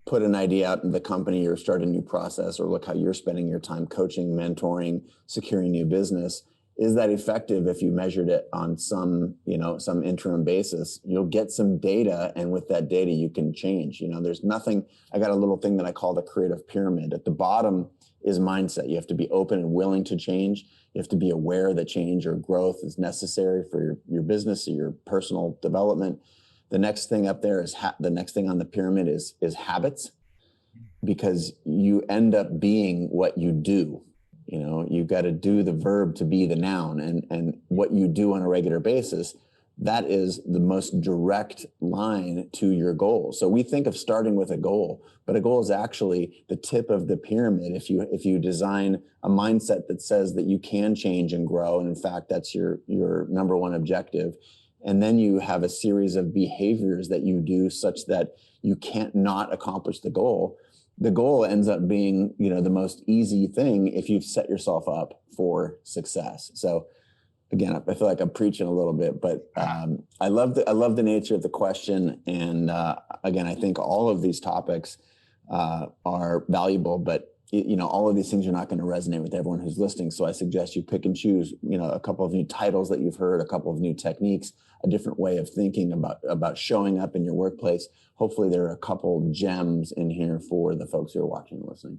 put an idea out in the company or start a new process, or look how you're spending your time coaching, mentoring, securing new business. Is that effective? If you measured it on some interim basis, you'll get some data. And with that data, you can change. There's nothing, I got a little thing that I call the creative pyramid. At the bottom is mindset. You have to be open and willing to change. You have to be aware that change or growth is necessary for your business or your personal development. The next thing up there is the next thing on the pyramid is habits, because you end up being what you do. You've got to do the verb to be the noun, and what you do on a regular basis, that is the most direct line to your goal. So we think of starting with a goal, but a goal is actually the tip of the pyramid. If you design a mindset that says that you can change and grow, and in fact, that's your number one objective. And then you have a series of behaviors that you do such that you can't not accomplish the goal. The goal ends up being, the most easy thing if you've set yourself up for success. So again, I feel like I'm preaching a little bit, but I love the nature of the question. And again, I think all of these topics are valuable, but all of these things are not going to resonate with everyone who's listening. So I suggest you pick and choose, a couple of new titles that you've heard, a couple of new techniques, a different way of thinking about showing up in your workplace. Hopefully there are a couple gems in here for the folks who are watching and listening.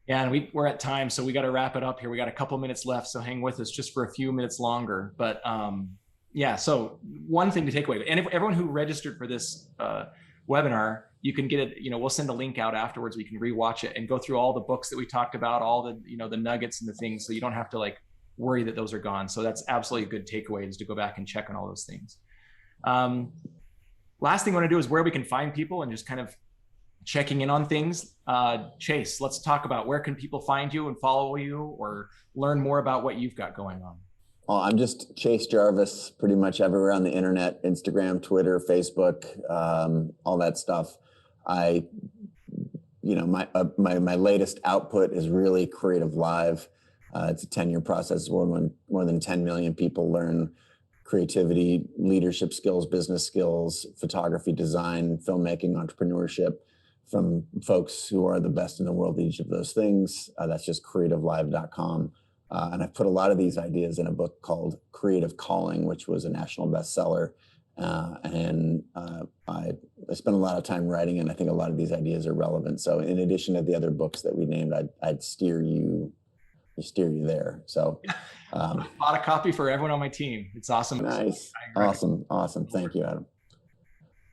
Yeah, and we're at time, so we got to wrap it up here. We got a couple minutes left, so hang with us just for a few minutes longer. But yeah, so one thing to take away, and if everyone who registered for this webinar, you can get it, we'll send a link out afterwards. We can rewatch it and go through all the books that we talked about, all the, the nuggets and the things. So you don't have to like worry that those are gone. So that's absolutely a good takeaway, is to go back and check on all those things. Last thing I want to do is where we can find people and just kind of checking in on things. Chase, let's talk about where can people find you and follow you or learn more about what you've got going on. Well, I'm just Chase Jarvis, pretty much everywhere on the internet, Instagram, Twitter, Facebook, all that stuff. My latest output is really CreativeLive. It's a 10-year process where more than 10 million people learn creativity, leadership skills, business skills, photography, design, filmmaking, entrepreneurship, from folks who are the best in the world at each of those things. That's just creativelive.com. And I've put a lot of these ideas in a book called Creative Calling, which was a national bestseller. I spent a lot of time writing, and I think a lot of these ideas are relevant. So in addition to the other books that we named, I'd steer you there. So I bought a copy for everyone on my team. It's awesome. Nice. Awesome. Thank you, Adam.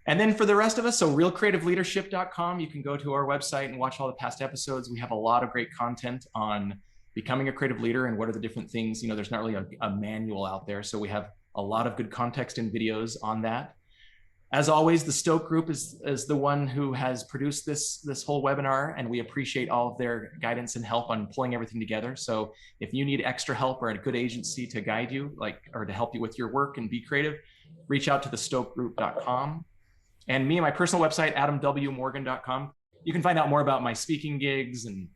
And then for the rest of us, so realcreativeleadership.com, you can go to our website and watch all the past episodes. We have a lot of great content on becoming a creative leader and what are the different things. There's not really a manual out there. So we have a lot of good context and videos on that. As always, the Stoke Group is the one who has produced this whole webinar, and we appreciate all of their guidance and help on pulling everything together. So if you need extra help or a good agency to guide you, or to help you with your work and be creative, reach out to thestokegroup.com. And me and my personal website, adamwmorgan.com. You can find out more about my speaking gigs and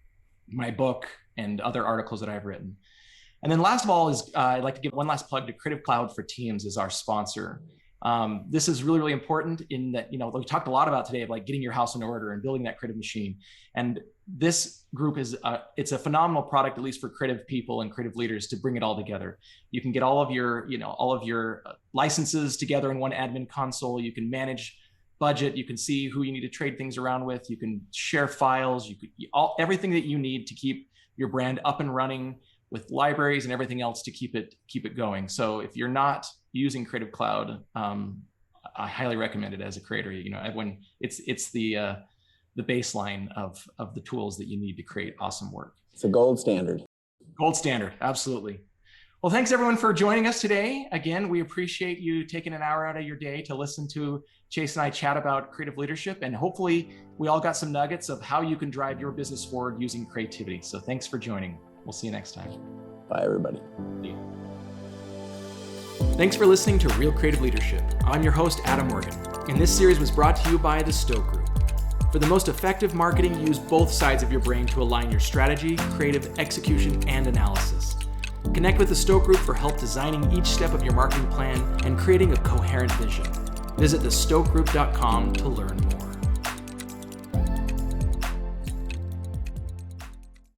my book and other articles that I've written. And then last of all is I'd like to give one last plug to Creative Cloud for Teams as our sponsor. This is really, really important in that, we talked a lot about today of like getting your house in order and building that creative machine. And this group it's a phenomenal product, at least for creative people and creative leaders, to bring it all together. You can get all of your licenses together in one admin console. You can manage budget. You can see who you need to trade things around with. You can share files. Everything that you need to keep your brand up and running, with libraries and everything else to keep it going. So if you're not using Creative Cloud, I highly recommend it as a creator. When it's the baseline of the tools that you need to create awesome work. It's a gold standard. Gold standard, absolutely. Well, thanks everyone for joining us today. Again, we appreciate you taking an hour out of your day to listen to Chase and I chat about creative leadership, and hopefully we all got some nuggets of how you can drive your business forward using creativity. So thanks for joining. We'll see you next time. Bye, everybody. Thanks for listening to Real Creative Leadership. I'm your host, Adam Morgan, and this series was brought to you by the Stoke Group. For the most effective marketing, use both sides of your brain to align your strategy, creative execution, and analysis. Connect with the Stoke Group for help designing each step of your marketing plan and creating a coherent vision. Visit thestokegroup.com to learn more.